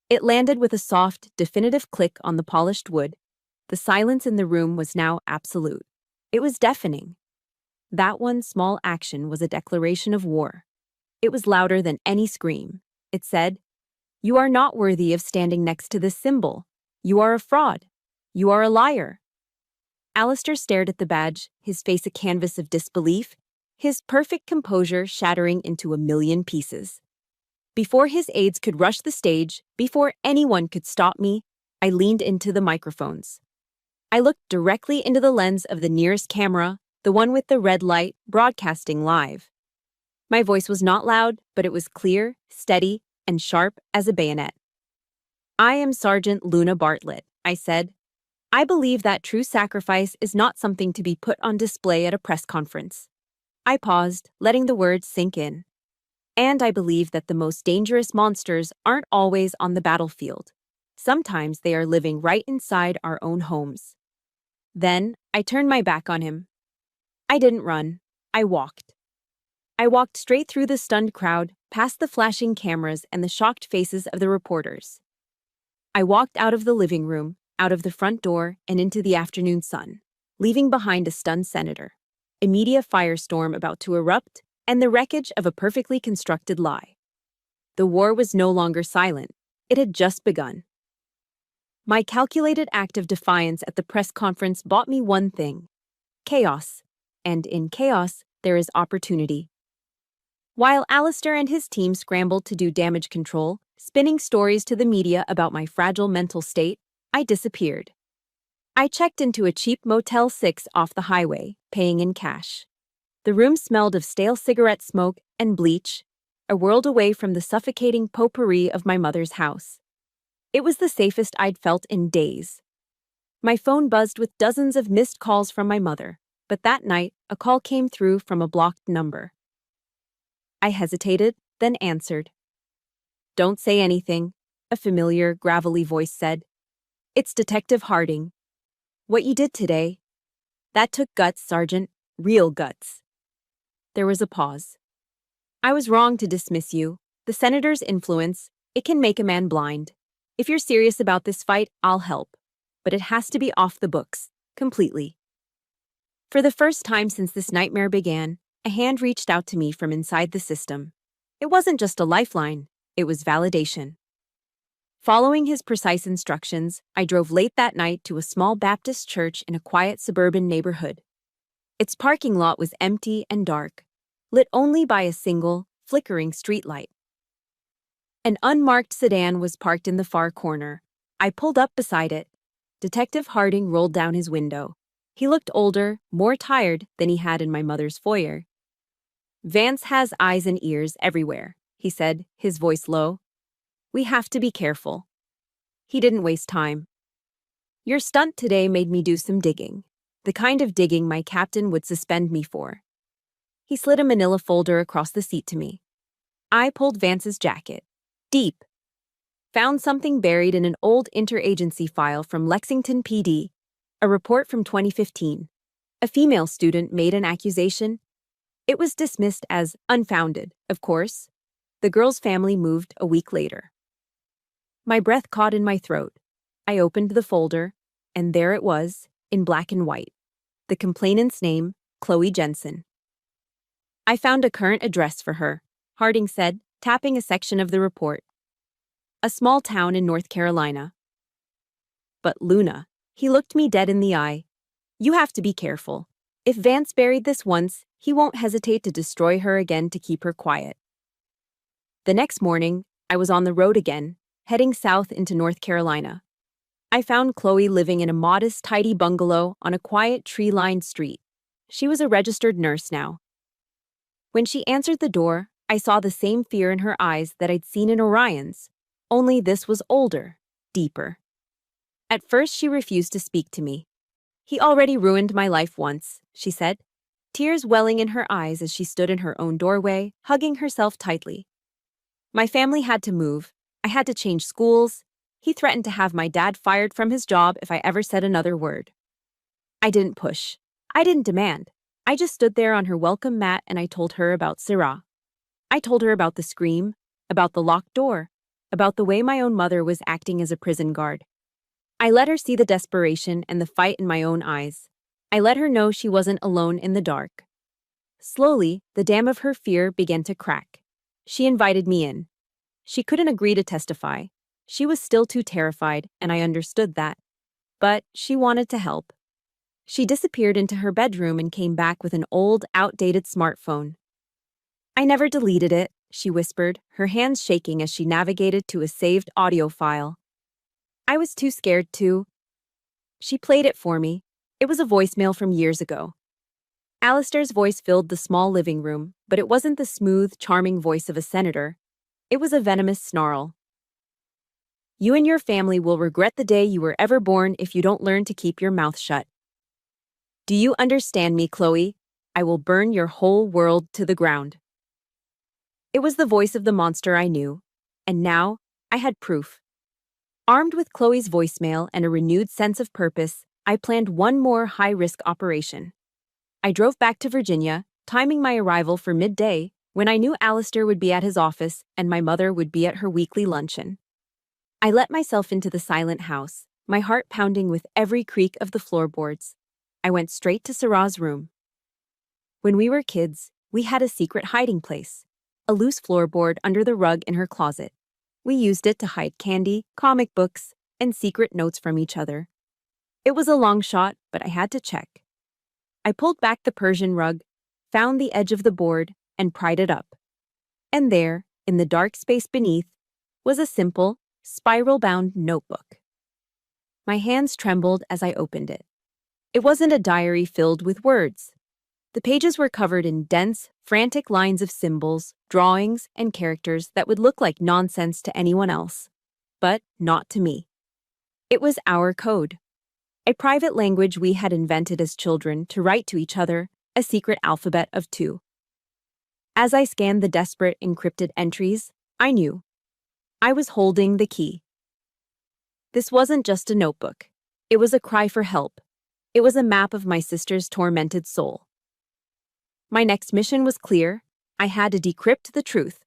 It landed with a soft, definitive click on the polished wood. The silence in the room was now absolute. It was deafening. That one small action was a declaration of war. It was louder than any scream. It said, "You are not worthy of standing next to this symbol. You are a fraud. You are a liar." Alistair stared at the badge, his face a canvas of disbelief, his perfect composure shattering into a million pieces. Before his aides could rush the stage, before anyone could stop me, I leaned into the microphones. I looked directly into the lens of the nearest camera, the one with the red light, broadcasting live. My voice was not loud, but it was clear, steady, and sharp as a bayonet. "I am Sergeant Luna Bartlett," I said. "I believe that true sacrifice is not something to be put on display at a press conference." I paused, letting the words sink in. And I believe that the most dangerous monsters aren't always on the battlefield. Sometimes they are living right inside our own homes. Then I turned my back on him. I didn't run. I walked. I walked straight through the stunned crowd, past the flashing cameras and the shocked faces of the reporters. I walked out of the living room, out of the front door, and into the afternoon sun, leaving behind a stunned senator, a media firestorm about to erupt, and the wreckage of a perfectly constructed lie. The war was no longer silent. It had just begun. My calculated act of defiance at the press conference bought me one thing: chaos. And in chaos, there is opportunity. While Alistair and his team scrambled to do damage control, spinning stories to the media about my fragile mental state, I disappeared. I checked into a cheap Motel 6 off the highway, paying in cash. The room smelled of stale cigarette smoke and bleach, a world away from the suffocating potpourri of my mother's house. It was the safest I'd felt in days. My phone buzzed with dozens of missed calls from my mother, but that night, a call came through from a blocked number. I hesitated, then answered. "Don't say anything," a familiar, gravelly voice said. "It's Detective Harding. What you did today, that took guts, Sergeant, real guts." There was a pause. "I was wrong to dismiss you. The senator's influence, it can make a man blind. If you're serious about this fight, I'll help. But it has to be off the books. completely. For the first time since this nightmare began, a hand reached out to me from inside the system. It wasn't just a lifeline, it was validation. Following his precise instructions, I drove late that night to a small Baptist church in a quiet suburban neighborhood. Its parking lot was empty and dark, lit only by a single, flickering streetlight. An unmarked sedan was parked in the far corner. I pulled up beside it. Detective Harding rolled down his window. He looked older, more tired than he had in my mother's foyer. "Vance has eyes and ears everywhere," he said, his voice low. "We have to be careful." He didn't waste time. "Your stunt today made me do some digging. The kind of digging my captain would suspend me for." He slid a manila folder across the seat to me. I pulled Vance's jacket. Deep. Found something buried in an old interagency file from Lexington PD, a report from 2015. A female student made an accusation. It was dismissed as unfounded, of course. The girl's family moved a week later. My breath caught in my throat. I opened the folder, and there it was, in black and white. The complainant's name, Chloe Jensen. "I found a current address for her," Harding said, tapping a section of the report. "A small town in North Carolina." "But Luna," he looked me dead in the eye. "You have to be careful. If Vance buried this once, he won't hesitate to destroy her again to keep her quiet." The next morning, I was on the road again, heading south into North Carolina. I found Chloe living in a modest, tidy bungalow on a quiet, tree-lined street. She was a registered nurse now. When she answered the door, I saw the same fear in her eyes that I'd seen in Orion's, only this was older, deeper. At first, she refused to speak to me. "He already ruined my life once," she said, tears welling in her eyes as she stood in her own doorway, hugging herself tightly. "My family had to move. I had to change schools. He threatened to have my dad fired from his job if I ever said another word." I didn't push. I didn't demand. I just stood there on her welcome mat and I told her about Syrah. I told her about the scream, about the locked door, about the way my own mother was acting as a prison guard. I let her see the desperation and the fight in my own eyes. I let her know she wasn't alone in the dark. Slowly, the dam of her fear began to crack. She invited me in. She couldn't agree to testify. She was still too terrified, and I understood that. But she wanted to help. She disappeared into her bedroom and came back with an old, outdated smartphone. "I never deleted it," she whispered, her hands shaking as she navigated to a saved audio file. "I was too scared to." She played it for me. It was a voicemail from years ago. Alistair's voice filled the small living room, but it wasn't the smooth, charming voice of a senator. It was a venomous snarl. "You and your family will regret the day you were ever born if you don't learn to keep your mouth shut. Do you understand me, Chloe? I will burn your whole world to the ground." It was the voice of the monster I knew, and now I had proof. Armed with Chloe's voicemail and a renewed sense of purpose, I planned one more high-risk operation. I drove back to Virginia, timing my arrival for midday, when I knew Alistair would be at his office and my mother would be at her weekly luncheon. I let myself into the silent house, my heart pounding with every creak of the floorboards. I went straight to Sarah's room. When we were kids, we had a secret hiding place, a loose floorboard under the rug in her closet. We used it to hide candy, comic books, and secret notes from each other. It was a long shot, but I had to check. I pulled back the Persian rug, found the edge of the board, and pried it up. And there, in the dark space beneath, was a simple, spiral-bound notebook. My hands trembled as I opened it. It wasn't a diary filled with words. The pages were covered in dense, frantic lines of symbols, drawings, and characters that would look like nonsense to anyone else. But not to me. It was our code. A private language we had invented as children to write to each other, a secret alphabet of 2. As I scanned the desperate, encrypted entries, I knew. I was holding the key. This wasn't just a notebook. It was a cry for help. It was a map of my sister's tormented soul. My next mission was clear. I had to decrypt the truth.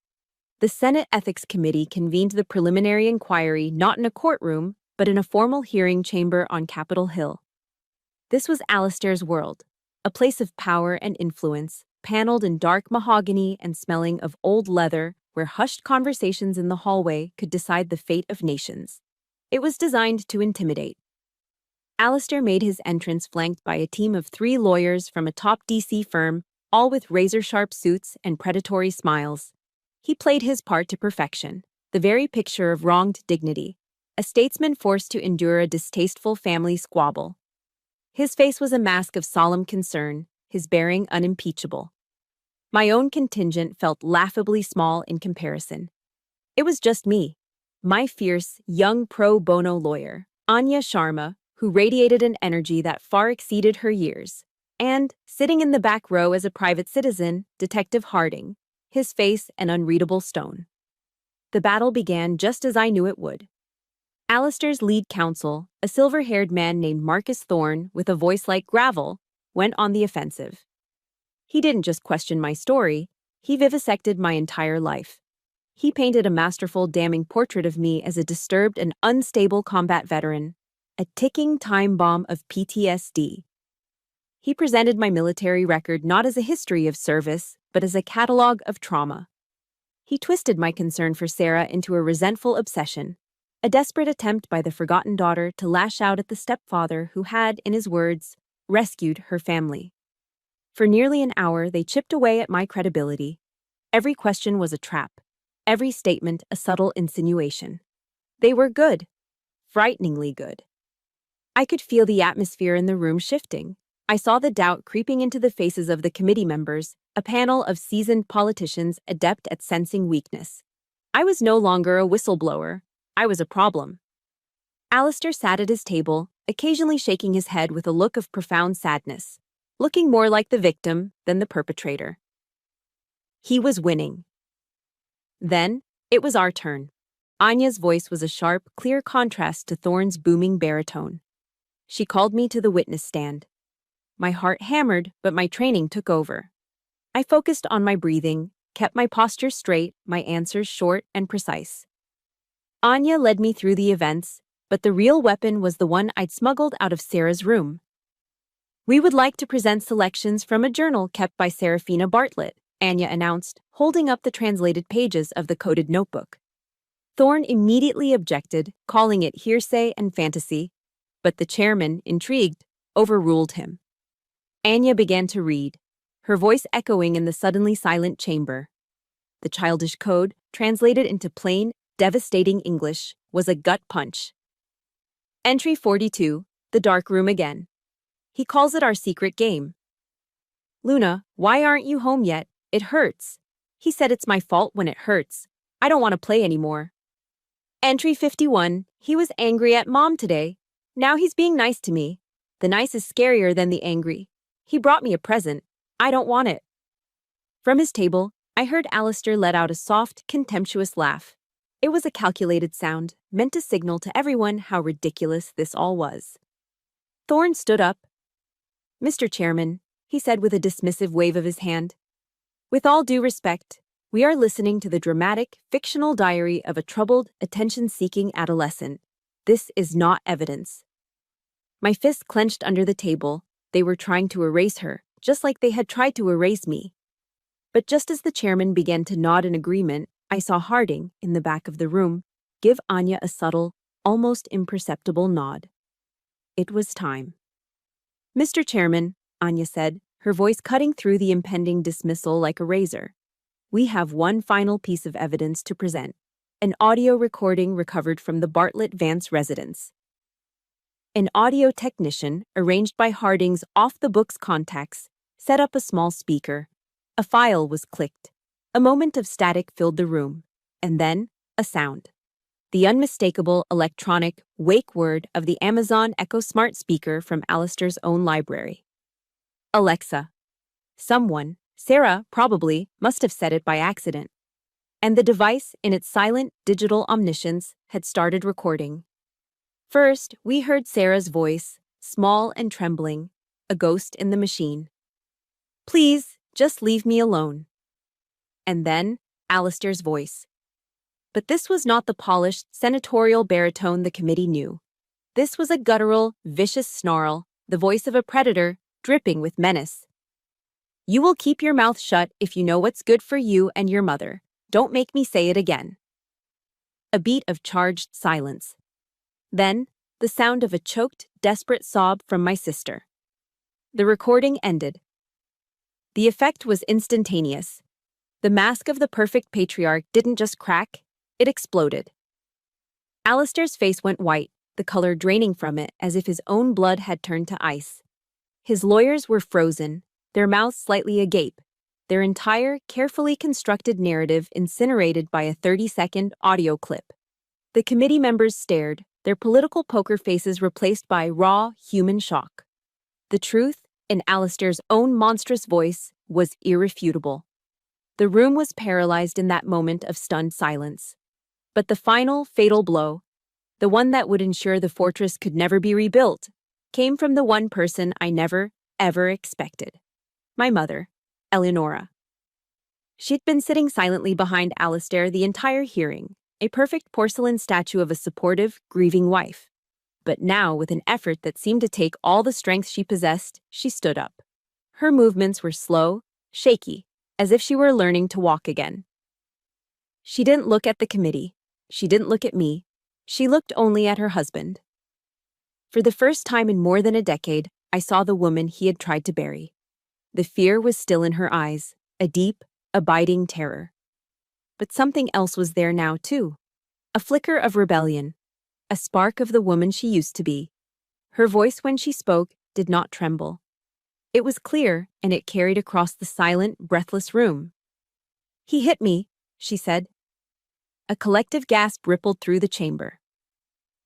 The Senate Ethics Committee convened the preliminary inquiry not in a courtroom, but in a formal hearing chamber on Capitol Hill. This was Alistair's world, a place of power and influence, paneled in dark mahogany and smelling of old leather, where hushed conversations in the hallway could decide the fate of nations. It was designed to intimidate. Alistair made his entrance flanked by a team of 3 lawyers from a top DC firm, all with razor-sharp suits and predatory smiles. He played his part to perfection, the very picture of wronged dignity, a statesman forced to endure a distasteful family squabble. His face was a mask of solemn concern, his bearing unimpeachable. My own contingent felt laughably small in comparison. It was just me, my fierce, young pro bono lawyer, Anya Sharma, who radiated an energy that far exceeded her years, and, sitting in the back row as a private citizen, Detective Harding, his face an unreadable stone. The battle began just as I knew it would. Alistair's lead counsel, a silver-haired man named Marcus Thorne with a voice like gravel, went on the offensive. He didn't just question my story, he vivisected my entire life. He painted a masterful, damning portrait of me as a disturbed and unstable combat veteran, a ticking time bomb of PTSD. He presented my military record not as a history of service, but as a catalog of trauma. He twisted my concern for Sarah into a resentful obsession, a desperate attempt by the forgotten daughter to lash out at the stepfather who had, in his words, rescued her family. For nearly an hour, they chipped away at my credibility. Every question was a trap, every statement a subtle insinuation. They were good, frighteningly good. I could feel the atmosphere in the room shifting. I saw the doubt creeping into the faces of the committee members, a panel of seasoned politicians adept at sensing weakness. I was no longer a whistleblower. I was a problem. Alistair sat at his table, occasionally shaking his head with a look of profound sadness, looking more like the victim than the perpetrator. He was winning. Then, it was our turn. Anya's voice was a sharp, clear contrast to Thorne's booming baritone. She called me to the witness stand. My heart hammered, but my training took over. I focused on my breathing, kept my posture straight, my answers short and precise. Anya led me through the events, but the real weapon was the one I'd smuggled out of Sarah's room. We would like to present selections from a journal kept by Serafina Bartlett, Anya announced, holding up the translated pages of the coded notebook. Thorne immediately objected, calling it hearsay and fantasy, but the chairman, intrigued, overruled him. Anya began to read, her voice echoing in the suddenly silent chamber. The childish code, translated into plain, devastating English, was a gut punch. Entry 42, the dark room again. He calls it our secret game. Luna, why aren't you home yet? It hurts. He said it's my fault when it hurts. I don't want to play anymore. Entry 51, he was angry at Mom today. Now he's being nice to me. The nice is scarier than the angry. He brought me a present. I don't want it. From his table, I heard Alistair let out a soft, contemptuous laugh. It was a calculated sound, meant to signal to everyone how ridiculous this all was. Thorne stood up. Mr. Chairman, he said with a dismissive wave of his hand, with all due respect, we are listening to the dramatic, fictional diary of a troubled, attention-seeking adolescent. This is not evidence. My fists clenched under the table. They were trying to erase her, just like they had tried to erase me. But just as the chairman began to nod in agreement, I saw Harding, in the back of the room, give Anya a subtle, almost imperceptible nod. It was time. Mr. Chairman, Anya said, her voice cutting through the impending dismissal like a razor. We have one final piece of evidence to present, an audio recording recovered from the Bartlett Vance residence. An audio technician, arranged by Harding's off-the-books contacts, set up a small speaker. A file was clicked. A moment of static filled the room, and then a sound. The unmistakable electronic wake word of the Amazon Echo Smart speaker from Alistair's own library. Alexa. Someone, Sarah probably, must have said it by accident. And the device, in its silent digital omniscience, had started recording. First, we heard Sarah's voice, small and trembling, a ghost in the machine. Please, just leave me alone. And then, Alistair's voice. But this was not the polished, senatorial baritone the committee knew. This was a guttural, vicious snarl, the voice of a predator, dripping with menace. You will keep your mouth shut if you know what's good for you and your mother. Don't make me say it again. A beat of charged silence. Then, the sound of a choked, desperate sob from my sister. The recording ended. The effect was instantaneous. The mask of the perfect patriarch didn't just crack, it exploded. Alistair's face went white, the color draining from it as if his own blood had turned to ice. His lawyers were frozen, their mouths slightly agape, their entire, carefully constructed narrative incinerated by a 30-second audio clip. The committee members stared, their political poker faces replaced by raw, human shock. The truth, in Alistair's own monstrous voice, was irrefutable. The room was paralyzed in that moment of stunned silence. But the final, fatal blow, the one that would ensure the fortress could never be rebuilt, came from the one person I never, ever expected. My mother, Eleonora. She'd been sitting silently behind Alistair the entire hearing, a perfect porcelain statue of a supportive, grieving wife. But now, with an effort that seemed to take all the strength she possessed, she stood up. Her movements were slow, shaky, as if she were learning to walk again. She didn't look at the committee. She didn't look at me. She looked only at her husband. For the first time in more than a decade, I saw the woman he had tried to bury. The fear was still in her eyes, a deep, abiding terror. But something else was there now, too. A flicker of rebellion. A spark of the woman she used to be. Her voice when she spoke did not tremble. It was clear, and it carried across the silent, breathless room. "He hit me," she said. A collective gasp rippled through the chamber.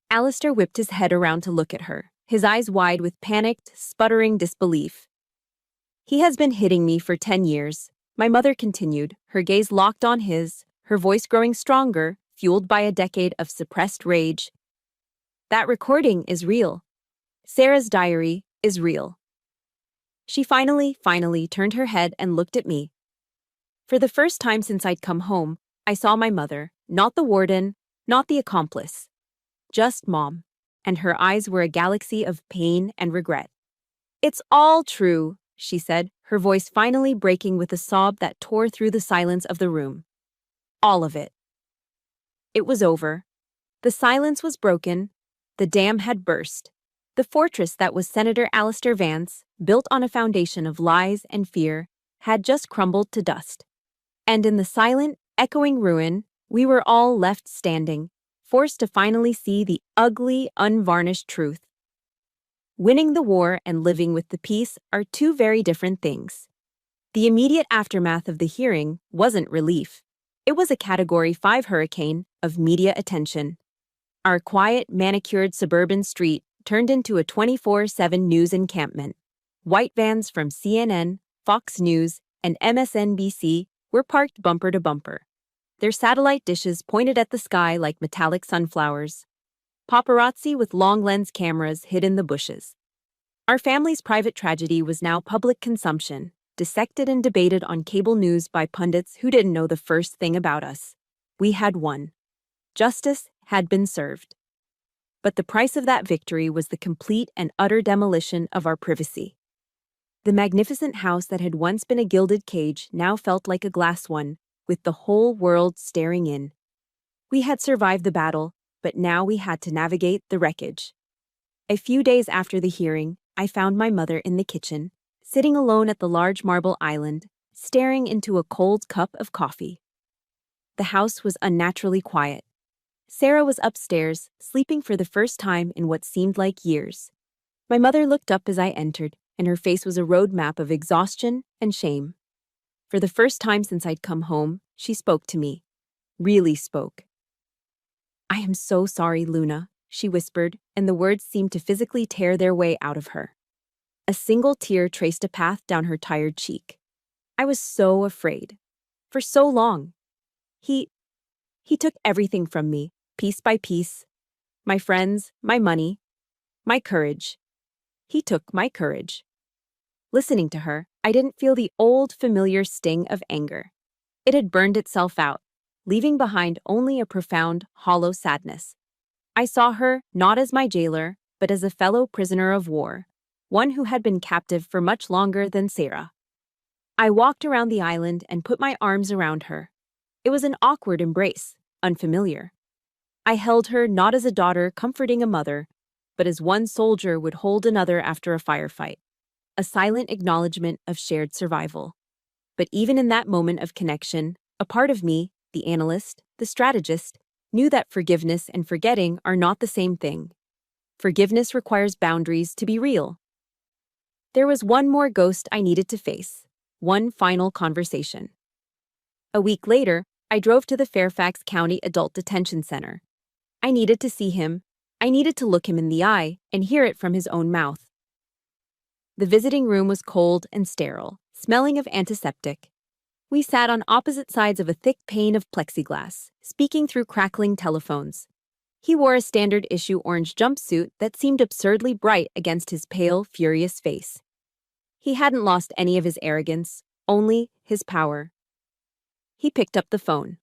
Alistair whipped his head around to look at her, his eyes wide with panicked, sputtering disbelief. "He has been hitting me for 10 years, my mother continued, her gaze locked on his, her voice growing stronger, fueled by a decade of suppressed rage. "That recording is real. Sarah's diary is real." She finally turned her head and looked at me. For the first time since I'd come home, I saw my mother, not the warden, not the accomplice. Just Mom, and her eyes were a galaxy of pain and regret. "It's all true," she said, her voice finally breaking with a sob that tore through the silence of the room. "All of it." It was over. The silence was broken. The dam had burst. The fortress that was Senator Alistair Vance, built on a foundation of lies and fear, had just crumbled to dust. And in the silent, echoing ruin, we were all left standing, forced to finally see the ugly, unvarnished truth. Winning the war and living with the peace are two very different things. The immediate aftermath of the hearing wasn't relief. It was a Category 5 hurricane of media attention. Our quiet, manicured suburban street turned into a 24/7 news encampment. White vans from CNN, Fox News, and MSNBC were parked bumper to bumper, their satellite dishes pointed at the sky like metallic sunflowers. Paparazzi with long-lens cameras hid in the bushes. Our family's private tragedy was now public consumption, dissected and debated on cable news by pundits who didn't know the first thing about us. We had won. Justice had been served. But the price of that victory was the complete and utter demolition of our privacy. The magnificent house that had once been a gilded cage now felt like a glass one, with the whole world staring in. We had survived the battle, but now we had to navigate the wreckage. A few days after the hearing, I found my mother in the kitchen, sitting alone at the large marble island, staring into a cold cup of coffee. The house was unnaturally quiet. Sarah was upstairs, sleeping for the first time in what seemed like years. My mother looked up as I entered, and her face was a roadmap of exhaustion and shame. For the first time since I'd come home, she spoke to me. Really spoke. "I am so sorry, Luna," she whispered, and the words seemed to physically tear their way out of her. A single tear traced a path down her tired cheek. "I was so afraid. For so long. He took everything from me, piece by piece. My friends, my money, my courage. He took my courage." Listening to her, I didn't feel the old, familiar sting of anger. It had burned itself out, leaving behind only a profound, hollow sadness. I saw her not as my jailer, but as a fellow prisoner of war, one who had been captive for much longer than Sarah. I walked around the island and put my arms around her. It was an awkward embrace, unfamiliar. I held her not as a daughter comforting a mother, but as one soldier would hold another after a firefight, a silent acknowledgement of shared survival. But even in that moment of connection, a part of me, the analyst, the strategist, knew that forgiveness and forgetting are not the same thing. Forgiveness requires boundaries to be real. There was one more ghost I needed to face, one final conversation. A week later, I drove to the Fairfax County Adult Detention Center. I needed to see him. I needed to look him in the eye and hear it from his own mouth. The visiting room was cold and sterile, smelling of antiseptic. We sat on opposite sides of a thick pane of plexiglass, speaking through crackling telephones. He wore a standard-issue orange jumpsuit that seemed absurdly bright against his pale, furious face. He hadn't lost any of his arrogance, only his power. He picked up the phone.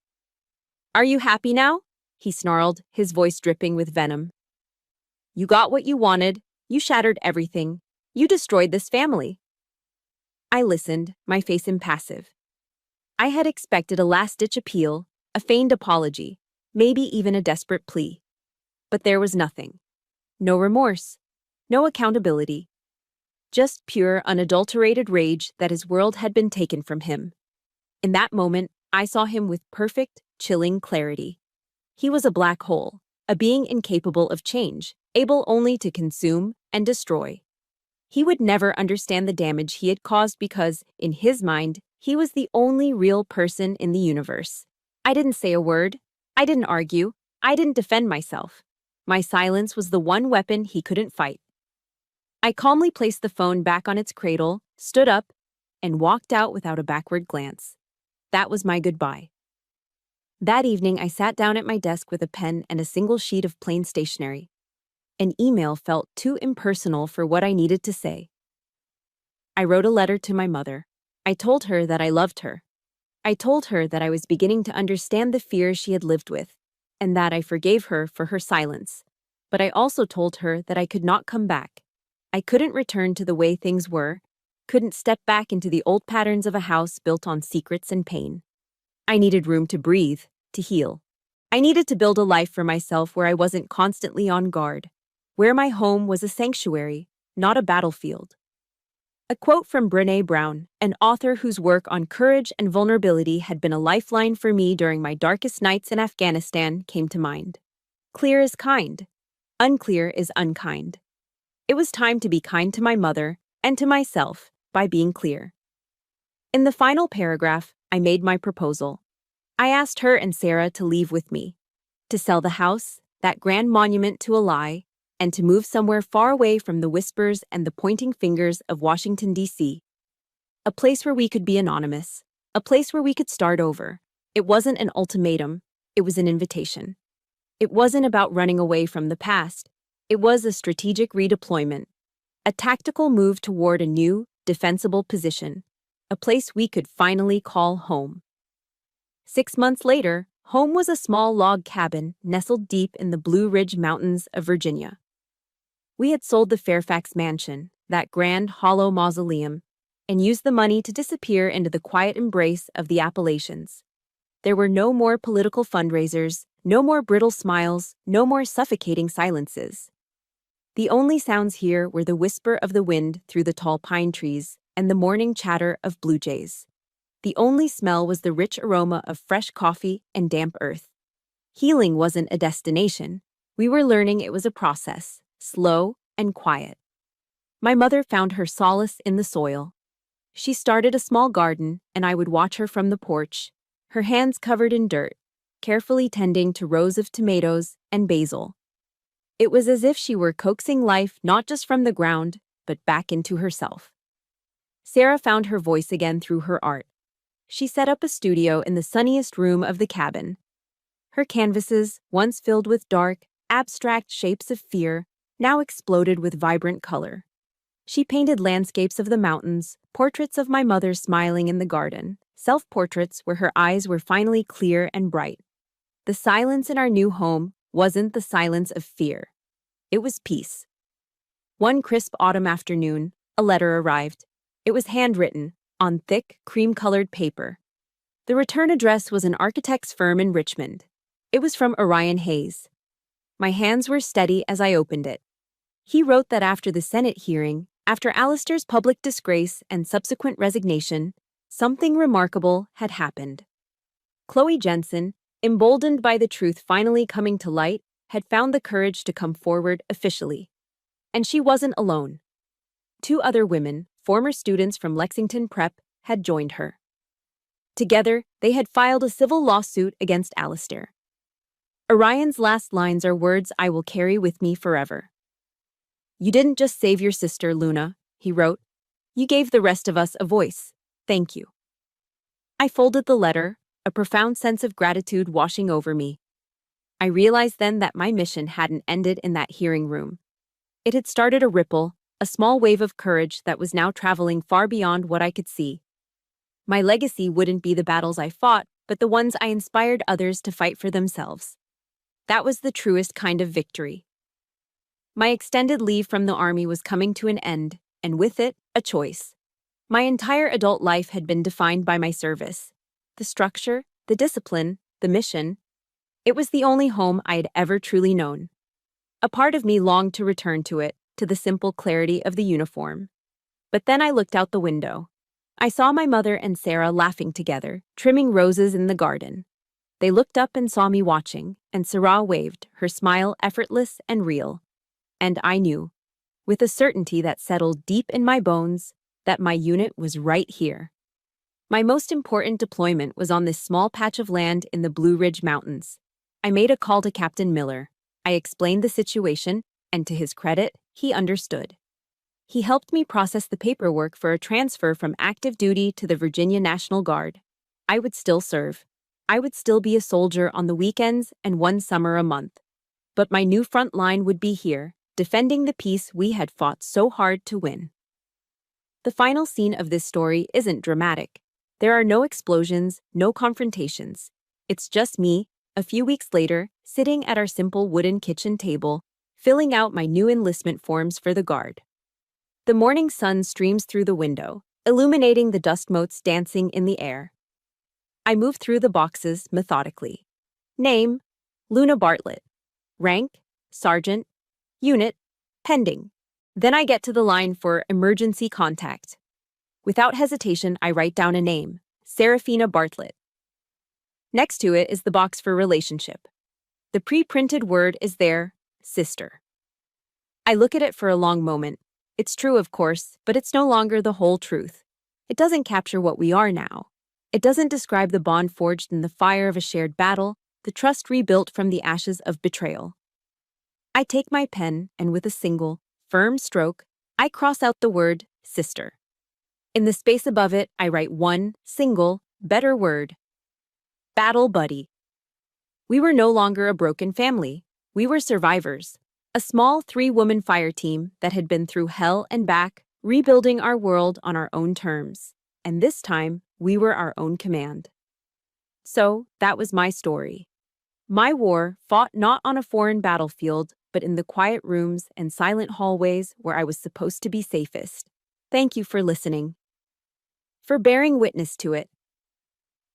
"Are you happy now?" he snarled, his voice dripping with venom. "You got what you wanted. You shattered everything. You destroyed this family." I listened, my face impassive. I had expected a last-ditch appeal, a feigned apology, maybe even a desperate plea. But there was nothing. No remorse. No accountability. Just pure, unadulterated rage that his world had been taken from him. In that moment, I saw him with perfect, chilling clarity. He was a black hole, a being incapable of change, able only to consume and destroy. He would never understand the damage he had caused because, in his mind, he was the only real person in the universe. I didn't say a word. I didn't argue. I didn't defend myself. My silence was the one weapon he couldn't fight. I calmly placed the phone back on its cradle, stood up, and walked out without a backward glance. That was my goodbye. That evening, I sat down at my desk with a pen and a single sheet of plain stationery. An email felt too impersonal for what I needed to say. I wrote a letter to my mother. I told her that I loved her. I told her that I was beginning to understand the fears she had lived with, and that I forgave her for her silence. But I also told her that I could not come back. I couldn't return to the way things were, couldn't step back into the old patterns of a house built on secrets and pain. I needed room to breathe, to heal. I needed to build a life for myself where I wasn't constantly on guard, where my home was a sanctuary, not a battlefield. A quote from Brené Brown, an author whose work on courage and vulnerability had been a lifeline for me during my darkest nights in Afghanistan, came to mind. Clear is kind. Unclear is unkind. It was time to be kind to my mother and to myself by being clear. In the final paragraph, I made my proposal. I asked her and Sarah to leave with me, to sell the house, that grand monument to a lie, and to move somewhere far away from the whispers and the pointing fingers of Washington, D.C. A place where we could be anonymous, a place where we could start over. It wasn't an ultimatum, it was an invitation. It wasn't about running away from the past. It was a strategic redeployment, a tactical move toward a new, defensible position, a place we could finally call home. 6 months later, home was a small log cabin nestled deep in the Blue Ridge Mountains of Virginia. We had sold the Fairfax mansion, that grand hollow mausoleum, and used the money to disappear into the quiet embrace of the Appalachians. There were no more political fundraisers, no more brittle smiles, no more suffocating silences. The only sounds here were the whisper of the wind through the tall pine trees and the morning chatter of blue jays. The only smell was the rich aroma of fresh coffee and damp earth. Healing wasn't a destination. We were learning it was a process, slow and quiet. My mother found her solace in the soil. She started a small garden, and I would watch her from the porch, her hands covered in dirt, carefully tending to rows of tomatoes and basil. It was as if she were coaxing life not just from the ground, but back into herself. Sarah found her voice again through her art. She set up a studio in the sunniest room of the cabin. Her canvases, once filled with dark, abstract shapes of fear, now exploded with vibrant color. She painted landscapes of the mountains, portraits of my mother smiling in the garden, self-portraits where her eyes were finally clear and bright. The silence in our new home wasn't the silence of fear. It was peace. One crisp autumn afternoon, a letter arrived. It was handwritten, on thick, cream-colored paper. The return address was an architect's firm in Richmond. It was from Orion Hayes. My hands were steady as I opened it. He wrote that after the Senate hearing, after Alistair's public disgrace and subsequent resignation, something remarkable had happened. Chloe Jensen, emboldened by the truth finally coming to light, had found the courage to come forward officially. And she wasn't alone. 2 other women, former students from Lexington Prep, had joined her. Together, they had filed a civil lawsuit against Alistair. Orion's last lines are words I will carry with me forever. "You didn't just save your sister, Luna," he wrote. "You gave the rest of us a voice. Thank you." I folded the letter, a profound sense of gratitude washing over me. I realized then that my mission hadn't ended in that hearing room. It had started a ripple, a small wave of courage that was now traveling far beyond what I could see. My legacy wouldn't be the battles I fought, but the ones I inspired others to fight for themselves. That was the truest kind of victory. My extended leave from the army was coming to an end, and with it, a choice. My entire adult life had been defined by my service. The structure, the discipline, the mission. It was the only home I had ever truly known. A part of me longed to return to it, to the simple clarity of the uniform. But then I looked out the window. I saw my mother and Sarah laughing together, trimming roses in the garden. They looked up and saw me watching, and Sarah waved, her smile effortless and real. And I knew, with a certainty that settled deep in my bones, that my unit was right here. My most important deployment was on this small patch of land in the Blue Ridge Mountains. I made a call to Captain Miller. I explained the situation, and to his credit, he understood. He helped me process the paperwork for a transfer from active duty to the Virginia National Guard. I would still serve. I would still be a soldier on the weekends and 1 summer a month. But my new front line would be here, defending the peace we had fought so hard to win. The final scene of this story isn't dramatic. There are no explosions, no confrontations. It's just me, a few weeks later, sitting at our simple wooden kitchen table, filling out my new enlistment forms for the Guard. The morning sun streams through the window, illuminating the dust motes dancing in the air. I move through the boxes methodically. Name, Luna Bartlett. Rank, Sergeant. Unit, pending. Then I get to the line for emergency contact. Without hesitation, I write down a name, Serafina Bartlett. Next to it is the box for relationship. The pre-printed word is there, sister. I look at it for a long moment. It's true, of course, but it's no longer the whole truth. It doesn't capture what we are now. It doesn't describe the bond forged in the fire of a shared battle, the trust rebuilt from the ashes of betrayal. I take my pen and with a single, firm stroke, I cross out the word sister. In the space above it, I write one single, better word. Battle buddy. We were no longer a broken family. We were survivors. A small 3-woman fire team that had been through hell and back, rebuilding our world on our own terms. And this time, we were our own command. So, that was my story. My war fought not on a foreign battlefield, but in the quiet rooms and silent hallways where I was supposed to be safest. Thank you for listening. For bearing witness to it.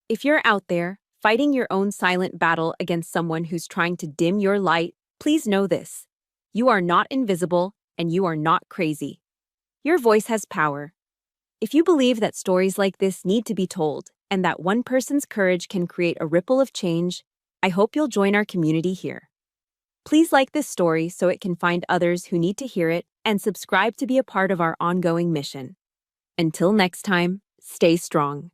If you're out there, fighting your own silent battle against someone who's trying to dim your light, please know this. You are not invisible, and you are not crazy. Your voice has power. If you believe that stories like this need to be told, and that one person's courage can create a ripple of change, I hope you'll join our community here. Please like this story so it can find others who need to hear it, and subscribe to be a part of our ongoing mission. Until next time, stay strong.